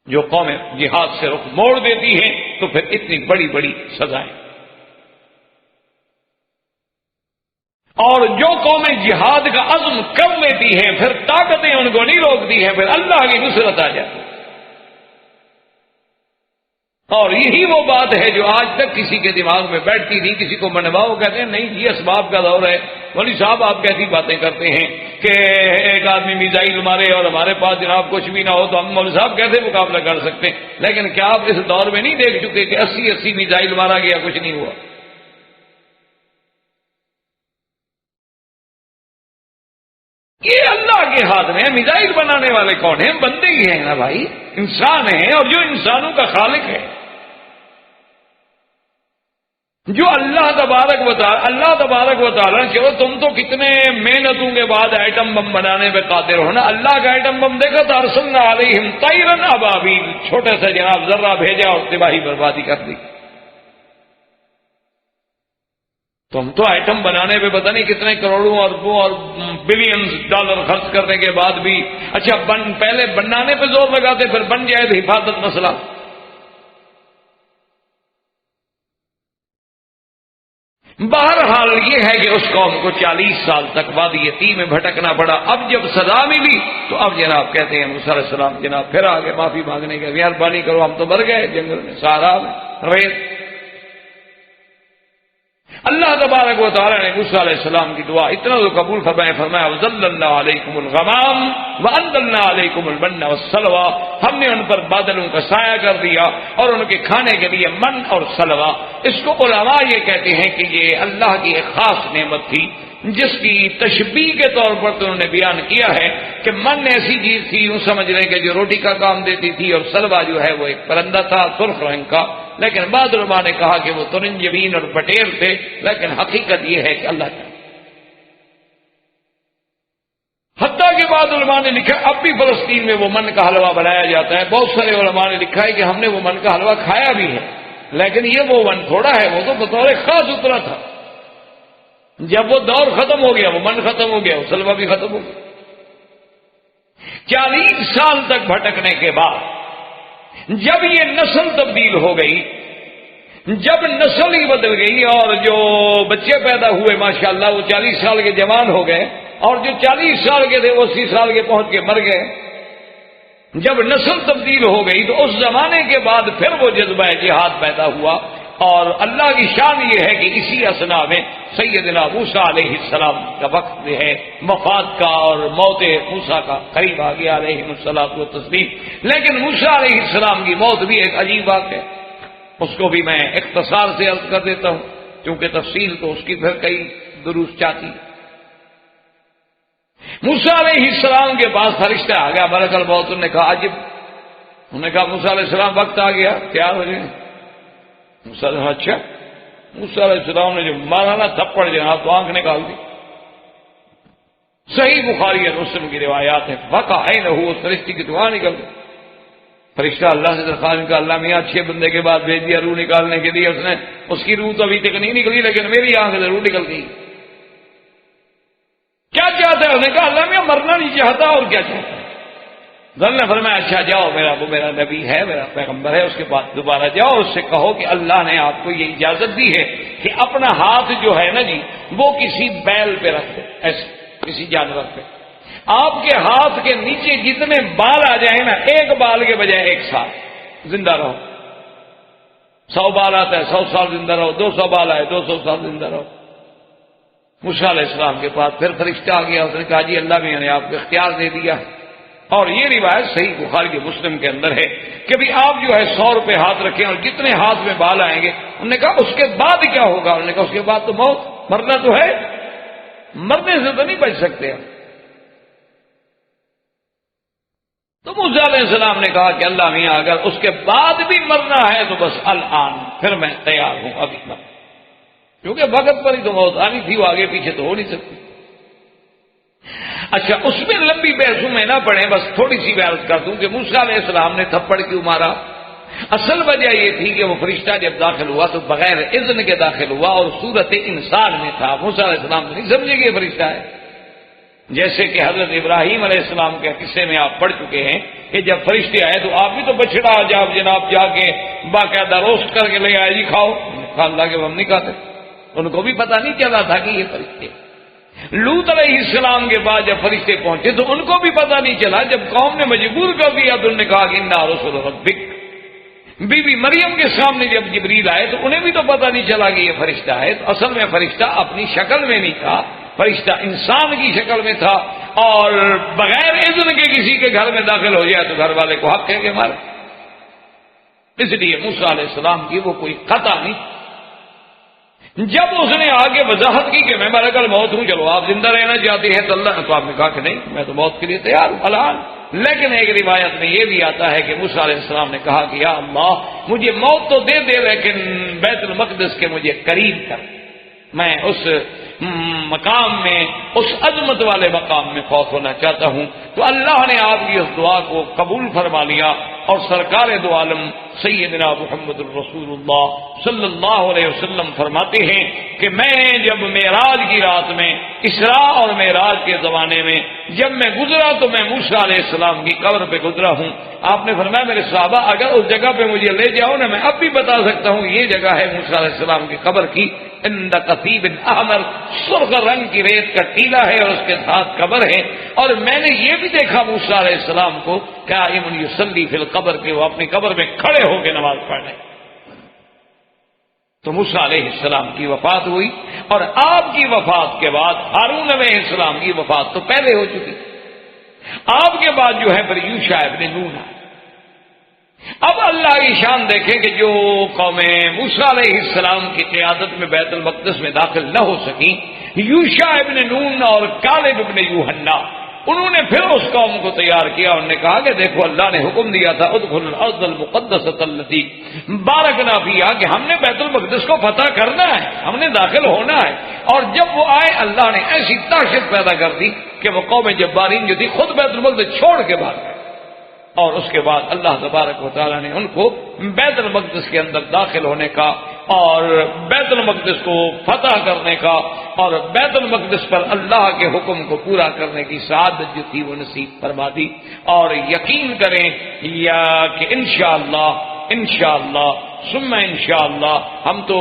جو قومیں جہاد سے رخ موڑ دیتی ہیں تو پھر اتنی بڑی بڑی سزائیں، اور جو قومیں جہاد کا عزم کر لیتی ہیں پھر طاقتیں ان کو نہیں روکتی ہیں، پھر اللہ کی نصرت آ جاتی ہے۔ اور یہی وہ بات ہے جو آج تک کسی کے دماغ میں بیٹھتی نہیں، کسی کو منواؤ کہتے ہیں نہیں یہ اسباب کا دور ہے، مولوی صاحب آپ کیسی باتیں کرتے ہیں کہ ایک آدمی میزائل مارے اور ہمارے پاس جناب کچھ بھی نہ ہو تو ہم مولوی صاحب کیسے مقابلہ کر سکتے ہیں؟ لیکن کیا آپ اس دور میں نہیں دیکھ چکے کہ 80 میزائل مارا گیا کچھ نہیں ہوا؟ یہ اللہ کے ہاتھ میں ہے۔ میزائل بنانے والے کون ہیں؟ بندے ہی ہیں نا بھائی، انسان ہیں، اور جو انسانوں کا خالق ہے، جو اللہ تبارک و تعالیٰ چلو تم تو کتنے محنتوں کے بعد ایٹم بم بنانے پہ قادر ہو نا، اللہ کا ایٹم بم دیکھا تو ارسلنا علیہم طیرا ابابیل، چھوٹے سے جناب ذرہ بھیجا اور تباہی بربادی کر دی۔ تو ہم تو آئٹم بنانے پہ پتہ نہیں کتنے کروڑوں اربوں اور بلینز ڈالر خرچ کرنے کے بعد بھی اچھا پہلے بنانے پہ زور لگاتے پھر بن جائے تو حفاظت مسئلہ. بہرحال یہ ہے کہ اس قوم کو 40 سال تک وادی تیہ میں بھٹکنا پڑا. اب جب سزا ملی تو اب جناب کہتے ہیں موسیٰ علیہ السلام جناب پھر آگے معافی مانگنے کے مہربانی کرو ہم تو مر گئے جنگل میں سہارا میں. اللہ تبارک و تعالیٰ نے موسیٰ علیہ السلام کی دعا اتنا تو قبول فرمایا وَظَلَّلْنَا عَلَيْكُمُ الْغَمَامَ وَأَنزَلْنَا عَلَيْكُمُ الْمَنَّ وَالسَّلْوَىٰ. ہم نے ان پر بادلوں کا سایہ کر دیا اور ان کے کھانے کے لیے من اور سلوا. اس کو علماء یہ کہتے ہیں کہ یہ اللہ کی ایک خاص نعمت تھی جس کی تشبیہ کے طور پر تو انہوں نے بیان کیا ہے کہ من ایسی چیز تھی یوں سمجھ لیں کہ جو روٹی کا کام دیتی تھی اور سلوا جو ہے وہ ایک پرندہ تھا سرخ رنگ کا. لیکن بعض علماء نے کہا کہ وہ ترنجبین اور بٹیر تھے لیکن حقیقت یہ ہے کہ اللہ کا. حتیٰ کہ بعض علماء نے لکھا اب بھی فلسطین میں وہ من کا حلوہ بنایا جاتا ہے. بہت سارے علماء نے لکھا ہے کہ ہم نے وہ من کا حلوہ کھایا بھی ہے لیکن یہ وہ من تھوڑا ہے وہ تو بطور خاص اترا تھا. جب وہ دور ختم ہو گیا وہ من ختم ہو گیا وہ سلوا بھی ختم ہو گیا. 40 سال تک بھٹکنے کے بعد جب یہ نسل تبدیل ہو گئی جب نسل ہی بدل گئی اور جو بچے پیدا ہوئے ماشاءاللہ وہ 40 سال کے جوان ہو گئے اور جو 40 سال کے تھے وہ 80 سال کے پہنچ کے مر گئے. جب نسل تبدیل ہو گئی تو اس زمانے کے بعد پھر وہ جذبہ جہاد پیدا ہوا اور اللہ کی شان یہ ہے کہ اسی اثنا میں سیدنا موسیٰ علیہ السلام کا وقت جو ہے وفات کا اور موت موسیٰ کا قریب آ گیا علیہ الصلوۃ والتسلیم. لیکن موسیٰ علیہ السلام کی موت بھی ایک عجیب بات ہے. اس کو بھی میں اختصار سے عرض کر دیتا ہوں کیونکہ تفصیل تو اس کی پھر کئی دروس چاہتی. موسیٰ علیہ السلام کے پاس فرشتہ آ گیا ملک الموت. انہوں نے کہا عجب. انہوں نے کہا موسیٰ علیہ السلام وقت آ گیا تیار ہو جائیں. موسیٰ علیہ السلام اچھا. موسیٰ علیہ السلام نے جو مارا نا تھپڑ جناب تو آنکھ نکال دی. صحیح بخاری اور مسلم کی روایات ہیں. وقع عینہ اس فرشتے کی دعا نکل گئی. فرشتہ اللہ سے درخواست کا اللہ میاں اچھے بندے کے بعد بھیج دیا روح نکالنے کے لیے. اس نے اس کی روح تو ابھی تک نہیں نکلی لیکن میری آنکھ سے روح نکل گئی. کیا چاہتا ہے؟ اس نے کہا اللہ میاں مرنا نہیں چاہتا اور کیا چاہتا ہے. ظل نے فرمایا اچھا جاؤ وہ میرا نبی ہے میرا پیغمبر ہے اس کے بعد دوبارہ جاؤ اس سے کہو کہ اللہ نے آپ کو یہ اجازت دی ہے کہ اپنا ہاتھ جو ہے نا جی وہ کسی بیل پہ رکھ دو ایسے کسی جانور پہ. آپ کے ہاتھ کے نیچے جتنے بال آ جائیں نا ایک بال کے بجائے 1 سال زندہ رہو. 100 بال آتا ہے 100 سال زندہ رہو. 200 بال آئے 200 سال زندہ رہو. موسیٰ علیہ السلام کے پاس پھر فرشتہ آ گیا. اس نے کہا جی اللہ میاں نے آپ کو اختیار دے دیا. اور یہ روایت صحیح بخاری کے مسلم کے اندر ہے کہ بھی آپ جو ہے 100 روپے ہاتھ رکھیں اور جتنے ہاتھ میں بال آئیں گے. انہوں نے کہا اس کے بعد کیا ہوگا؟ انہوں نے کہا اس کے بعد تو موت. مرنا تو ہے مرنے سے تو نہیں بچ سکتے. تو موسیٰ علیہ السلام نے کہا کہ اللہ میاں اگر اس کے بعد بھی مرنا ہے تو بس الآن پھر میں تیار ہوں ابھی مر. کیونکہ وقت پر ہی تو موت آنی تھی وہ آگے پیچھے تو ہو نہیں سکتی. اچھا اس میں لمبی بحثوں میں نہ پڑیں بس تھوڑی سی بحث کر دوں کہ موسیٰ علیہ السلام نے تھپڑ کیوں مارا. اصل وجہ یہ تھی کہ وہ فرشتہ جب داخل ہوا تو بغیر اذن کے داخل ہوا اور صورت انسان میں تھا. موسیٰ علیہ السلام تو نہیں سمجھے کہ یہ فرشتہ ہے. جیسے کہ حضرت ابراہیم علیہ السلام کے قصے میں آپ پڑھ چکے ہیں کہ جب فرشتے آئے تو آپ بھی تو بچڑا جناب جا کے باقاعدہ روسٹ کر کے لے آئے جی کھاؤ. اللہ کے ہم نہیں کھاتے. ان کو بھی پتہ نہیں چلا تھا کہ یہ فرشتے. لوط علیہ السلام کے بعد جب فرشتے پہنچے تو ان کو بھی پتہ نہیں چلا. جب قوم نے مجبور کر دیا تو انہوں نے کہا کہ انا رسول ربک. بی بی مریم کے سامنے جب جبریل آئے تو انہیں بھی تو پتہ نہیں چلا کہ یہ فرشتہ ہے. تو اصل میں فرشتہ اپنی شکل میں نہیں تھا. فرشتہ انسان کی شکل میں تھا اور بغیر اذن کے کسی کے گھر میں داخل ہو جائے تو گھر والے کو حق ہے کہ مارے. اس لیے موسیٰ علیہ السلام کی وہ کوئی قطع نہیں. جب اس نے آگے وضاحت کی کہ میں ملک الموت ہوں چلو آپ زندہ رہنا چاہتے ہیں تو اللہ نے تو آپ نے کہا کہ نہیں میں تو موت کے لیے تیار ہوں الان. لیکن ایک روایت میں یہ بھی آتا ہے کہ موسیٰ علیہ السلام نے کہا کہ یا اللہ مجھے موت تو دے دے لیکن بیت المقدس کے مجھے قریب کر. میں اس مقام میں اس عظمت والے مقام میں فوت ہونا چاہتا ہوں. تو اللہ نے آپ کی اس دعا کو قبول فرما لیا اور سرکار دو عالم سیدنا محمد الرسول اللہ صلی اللہ علیہ وسلم فرماتے ہیں کہ میں جب معراج کی رات میں، اسراء اور معراج کے زمانے میں جب میں گزرا تو میں موسیٰ علیہ السلام کی قبر پہ گزرا ہوں. آپ نے فرمایا میرے صحابہ اگر اس جگہ پہ مجھے لے جاؤ نا، میں اب بھی بتا سکتا ہوں یہ جگہ ہے موسیٰ علیہ السلام کی قبر کی. عند قصیب احمر، سرخ رنگ کی ریت کا ٹیلا ہے اور اس کے ساتھ قبر ہے. اور میں نے یہ بھی دیکھا موسیٰ علیہ السلام کو قائم یصلی فی القبر، کہ وہ اپنی قبر میں کھڑے ہو کے نماز پڑھ رہے. تو موسیٰ علیہ السلام کی وفات ہوئی، اور آپ کی وفات کے بعد ہارون علیہ السلام کی وفات تو پہلے ہو چکی. آپ کے بعد جو ہے پھر یوشع ابن نون. اب اللہ کی شان دیکھیں کہ جو قومیں موسیٰ علیہ السلام کی قیادت میں بیت المقدس میں داخل نہ ہو سکیں، یوشع ابن نون اور کالب ابن یوحنا، انہوں نے پھر اس قوم کو تیار کیا. انہوں نے کہا کہ دیکھو اللہ نے حکم دیا تھا ادخلوا الارض المقدسۃ التي بارکنا فیہا، کہ ہم نے بیت المقدس کو فتح کرنا ہے، ہم نے داخل ہونا ہے. اور جب وہ آئے اللہ نے ایسی طاقت پیدا کر دی کہ وہ قوم جبارین جو تھی خود بیت المقدس چھوڑ کے بھاگ گئے. اور اس کے بعد اللہ تبارک و تعالیٰ نے ان کو بیت المقدس کے اندر داخل ہونے کا اور بیت المقدس کو فتح کرنے کا اور بیت المقدس پر اللہ کے حکم کو پورا کرنے کی سعادت جو تھی وہ نصیب فرما دی. اور یقین کریں یا کہ انشاءاللہ ثم انشاءاللہ ہم تو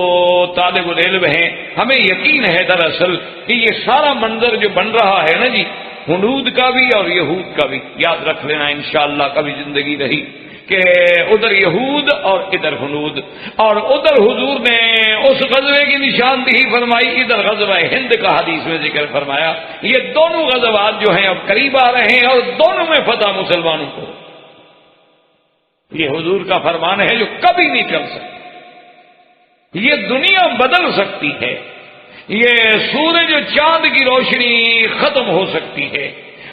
طالب العلم ہیں، ہمیں یقین ہے دراصل کہ یہ سارا منظر جو بن رہا ہے نا جی، ہنود کا بھی اور یہود کا بھی، یاد رکھ لینا انشاءاللہ کبھی زندگی رہی کہ ادھر یہود اور ادھر ہنود. اور ادھر حضور نے اس غزوے کی نشاندہی فرمائی، ادھر غزوہ ہند کا حدیث میں ذکر فرمایا. یہ دونوں غزوات جو ہیں اب قریب آ رہے ہیں اور دونوں میں فتح مسلمانوں کو. یہ حضور کا فرمان ہے جو کبھی نہیں چل سکتا. یہ دنیا بدل سکتی ہے، یہ سورج و چاند کی روشنی ختم ہو سکتی ہے،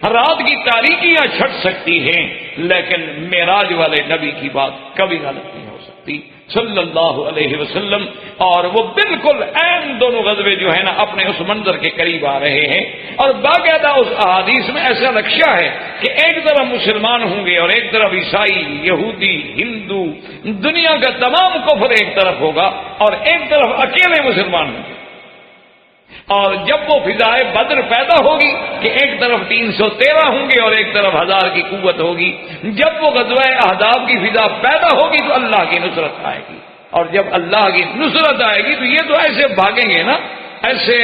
رات کی تاریکیاں چھٹ سکتی ہیں، لیکن معراج والے نبی کی بات کبھی غلط نہیں ہو سکتی صلی اللہ علیہ وسلم. اور وہ بالکل عین دونوں غزوے جو ہے نا اپنے اس منظر کے قریب آ رہے ہیں. اور باقاعدہ اس احادیث میں ایسا نقشہ ہے کہ ایک طرف مسلمان ہوں گے اور ایک طرف عیسائی، یہودی، ہندو، دنیا کا تمام کفر ایک طرف ہوگا اور ایک طرف اکیلے مسلمان ہوں گے. اور جب وہ فضائے بدر پیدا ہوگی کہ ایک طرف 313 ہوں گے اور ایک طرف 1000 کی قوت ہوگی، جب وہ غزوہ احزاب کی فضا پیدا ہوگی تو اللہ کی نصرت آئے گی. اور جب اللہ کی نصرت آئے گی تو یہ تو ایسے بھاگیں گے نا، ایسے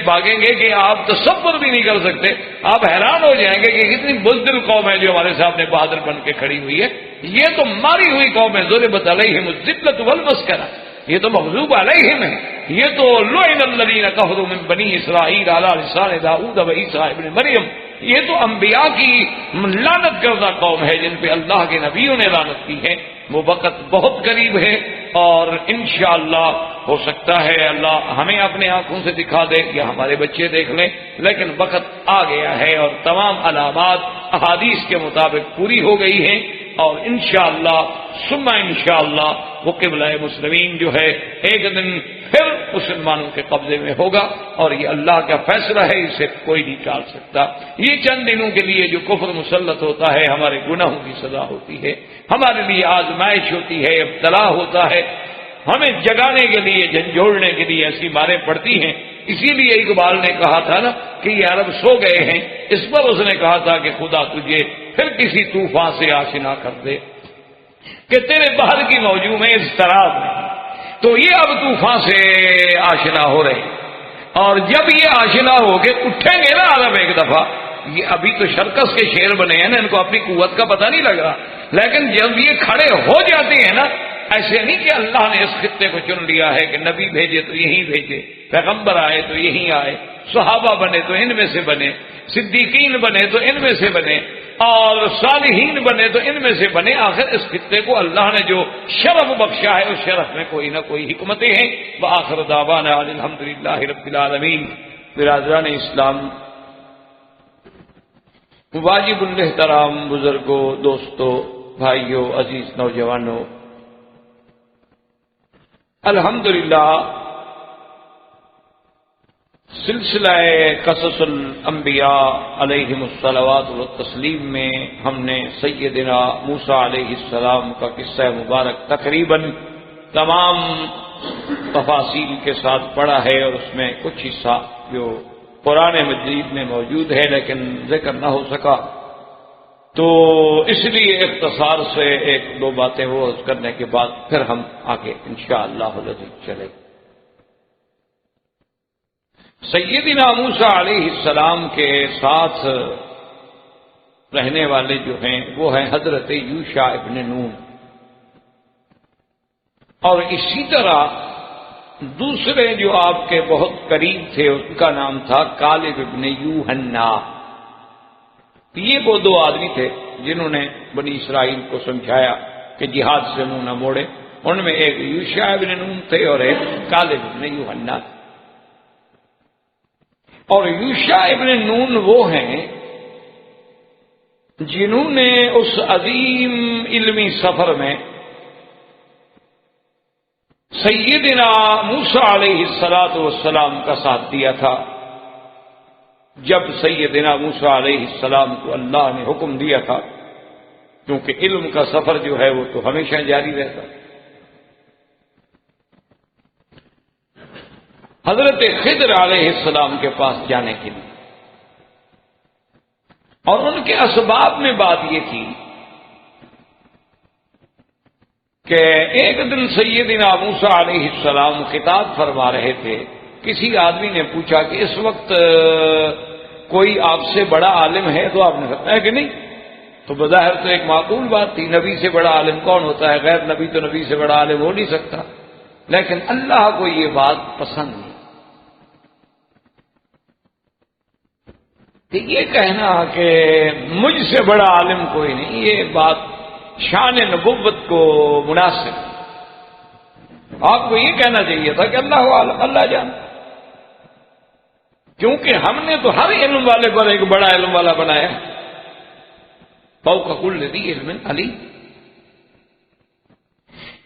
بھاگیں گے کہ آپ تصور بھی نہیں کر سکتے. آپ حیران ہو جائیں گے کہ کتنی بزدل قوم ہے جو ہمارے سامنے بہادر بن کے کھڑی ہوئی ہے. یہ تو ماری ہوئی قوم ہے، ضربت علیہم الذلۃ والمسکنہ، یہ تو مغضوب علیہم ہے. یہ تو لعن الذین کفروا من بنی اسرائیل علی لسان داؤد و عیسیٰ ابن مریم، یہ تو انبیاء کی لعنت کردہ قوم ہے جن پہ اللہ کے نبیوں نے لعنت کی ہے. وہ وقت بہت قریب ہے اور انشاءاللہ ہو سکتا ہے اللہ ہمیں اپنے آنکھوں سے دکھا دے یا ہمارے بچے دیکھ لیں، لیکن وقت آ گیا ہے اور تمام علامات احادیث کے مطابق پوری ہو گئی ہیں. اور انشاءاللہ ثم انشاءاللہ وہ قبلہ مسلمین جو ہے ایک دن پھر مسلمانوں کے قبضے میں ہوگا اور یہ اللہ کا فیصلہ ہے، اسے کوئی نہیں ٹال سکتا. یہ چند دنوں کے لیے جو کفر مسلط ہوتا ہے ہمارے گناہوں کی سزا ہوتی ہے، ہمارے لیے آزمائش ہوتی ہے، ابتلا ہوتا ہے، ہمیں جگانے کے لیے جھنجھوڑنے کے لیے ایسی ماریں پڑتی ہیں. اسی لیے اقبال نے کہا تھا نا کہ یہ عرب سو گئے ہیں، اس پر اس نے کہا تھا کہ خدا تجھے پھر کسی طوفان سے آشنا کر دے کہ تیرے بحر کی موجوں میں اضطراب نہیں. تو یہ اب طوفان سے آشنا ہو رہے، اور جب یہ آشنا ہو کے اٹھیں گے نا عرب ایک دفعہ، یہ ابھی تو شرکس کے شیر بنے ہیں نا، ان کو اپنی قوت کا پتہ نہیں لگ رہا، لیکن جب یہ کھڑے ہو جاتے ہیں نا، ایسے نہیں کہ اللہ نے اس خطے کو چن لیا ہے کہ نبی بھیجے تو یہیں بھیجے، پیغمبر آئے تو یہیں آئے، صحابہ بنے تو ان میں سے بنے، صدیقین بنے تو ان میں سے بنے، اور صالحین بنے تو ان میں سے بنے. آخر اس خطے کو اللہ نے جو شرف بخشا ہے اس شرف میں کوئی نہ کوئی حکمتیں ہیں. وآخر دعوانا الحمدللہ رب العالمین. برادران اسلام، واجب الاحترام بزرگوں، دوستوں، بھائیوں، عزیز نوجوانوں، الحمدللہ سلسلہ قصص الانبیاء علیہم الصلوات والتسلیم میں ہم نے سیدنا موسیٰ علیہ السلام کا قصہ مبارک تقریباً تمام تفاصیل کے ساتھ پڑھا ہے، اور اس میں کچھ حصہ جو قرآن مجید میں موجود ہے لیکن ذکر نہ ہو سکا، تو اس لیے اختصار سے ایک دو باتیں وہ کرنے کے بعد پھر ہم آگے انشاءاللہ چلیں۔ سیدنا موسیٰ علیہ السلام کے ساتھ رہنے والے جو ہیں وہ ہیں حضرت یوشع ابن نون، اور اسی طرح دوسرے جو آپ کے بہت قریب تھے ان کا نام تھا کالب ابن یوحنا۔ یہ وہ دو آدمی تھے جنہوں نے بنی اسرائیل کو سمجھایا کہ جہاد سے منہ نہ موڑے۔ ان میں ایک یوشع ابن نون تھے اور ایک کالب ابن یوحنا۔ اور یوشع ابن نون وہ ہیں جنہوں نے اس عظیم علمی سفر میں سیدنا موسیٰ علیہ السلام کا ساتھ دیا تھا، جب سیدنا موسیٰ علیہ السلام کو اللہ نے حکم دیا تھا، کیونکہ علم کا سفر جو ہے وہ تو ہمیشہ جاری رہتا۔ حضرت خضر علیہ السلام کے پاس جانے کے لیے، اور ان کے اسباب میں بات یہ تھی کہ ایک دن سیدنا موسیٰ علیہ السلام خطاب فرما رہے تھے، کسی آدمی نے پوچھا کہ اس وقت کوئی آپ سے بڑا عالم ہے؟ تو آپ نے فرمایا کہ نہیں۔ تو بظاہر تو ایک معقول بات تھی، نبی سے بڑا عالم کون ہوتا ہے؟ غیر نبی تو نبی سے بڑا عالم ہو نہیں سکتا، لیکن اللہ کو یہ بات پسند نہیں کہ یہ کہنا کہ مجھ سے بڑا عالم کوئی نہیں، یہ بات شان نبوت کو مناسب۔ آپ کو یہ کہنا چاہیے تھا کہ اللہ عالم، اللہ جانتا، کیونکہ ہم نے تو ہر علم والے پر ایک بڑا علم والا بنایا، فوق کل ذی علم علیم۔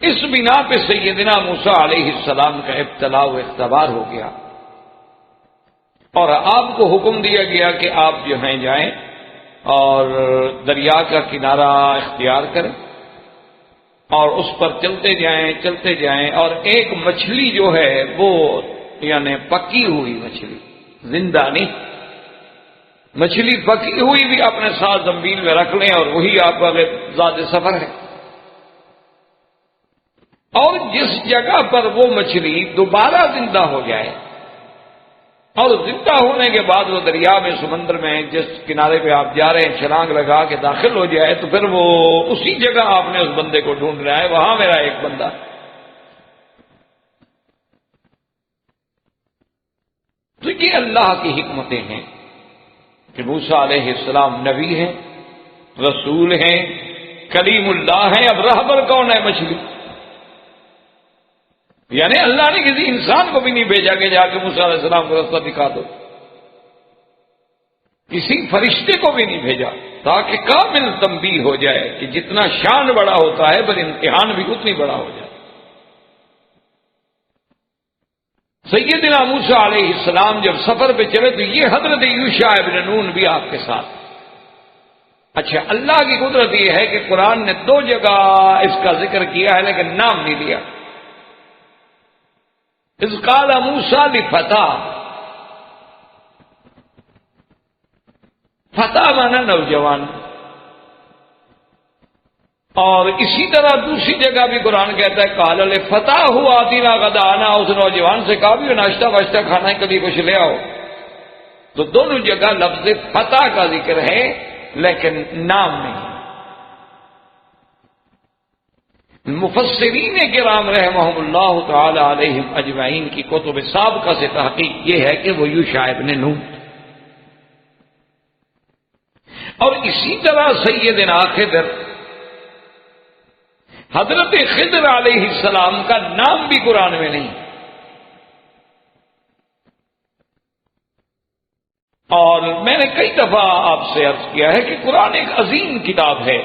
اس بنا پہ سیدنا موسیٰ علیہ السلام کا ابتلاء و اختبار ہو گیا، اور آپ کو حکم دیا گیا کہ آپ جو ہیں جائیں اور دریا کا کنارہ اختیار کریں اور اس پر چلتے جائیں، اور ایک مچھلی جو ہے وہ یعنی پکی ہوئی مچھلی، زندہ نہیں، مچھلی پکی ہوئی بھی اپنے ساتھ زنبیل میں رکھ لیں، اور وہی آپ کا ذات سفر ہے۔ اور جس جگہ پر وہ مچھلی دوبارہ زندہ ہو جائے، اور زندہ ہونے کے بعد وہ دریا میں، سمندر میں جس کنارے پہ آپ جا رہے ہیں چھلانگ لگا کے داخل ہو جائے، تو پھر وہ اسی جگہ آپ نے اس بندے کو ڈھونڈ رہا ہے، وہاں میرا ایک بندہ۔ تو یہ اللہ کی حکمتیں ہیں کہ موسیٰ علیہ السلام نبی ہیں، رسول ہیں، کلیم اللہ ہیں۔ اب رہبر کون ہے؟ مچھلی۔ یعنی اللہ نے کسی انسان کو بھی نہیں بھیجا کہ جا کے موسیٰ علیہ السلام کو راستہ دکھا دو، کسی فرشتے کو بھی نہیں بھیجا، تاکہ کامل تنبیہ ہو جائے کہ جتنا شان بڑا ہوتا ہے پر امتحان بھی اتنی بڑا ہو جائے۔ سیدنا موسیٰ علیہ السلام جب سفر پہ چلے تو یہ حضرت یوشع ابن نون بھی آپ کے ساتھ۔ اچھا، اللہ کی قدرت یہ ہے کہ قرآن نے دو جگہ اس کا ذکر کیا ہے لیکن نام نہیں لیا۔ اذ قال موسیٰ لفتیٰ، فتیٰ مانا نوجوان، اور اسی طرح دوسری جگہ بھی قرآن کہتا ہے قال لفتیٰ آتینا غداءنا، اس نوجوان سے کہا بھی ناشتہ واشتہ کھانا ہے، کبھی کچھ لے آؤ۔ تو دونوں جگہ لفظ فتیٰ کا ذکر ہے لیکن نام نہیں۔ مفسرین کرام رحمہم اللہ تعالی علیہم اجمعین کی کتب سابقہ سے تحقیق یہ ہے کہ وہ یوشع ابن نون، اور اسی طرح سیدنا خضر، حضرت خضر علیہ السلام کا نام بھی قرآن میں نہیں، اور میں نے کئی دفعہ آپ سے عرض کیا ہے کہ قرآن ایک عظیم کتاب ہے۔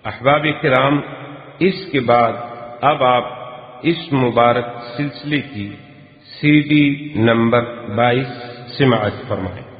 احباب کرام، اس کے بعد اب آپ اس مبارک سلسلے کی CD نمبر 22 سماعت فرمائیں۔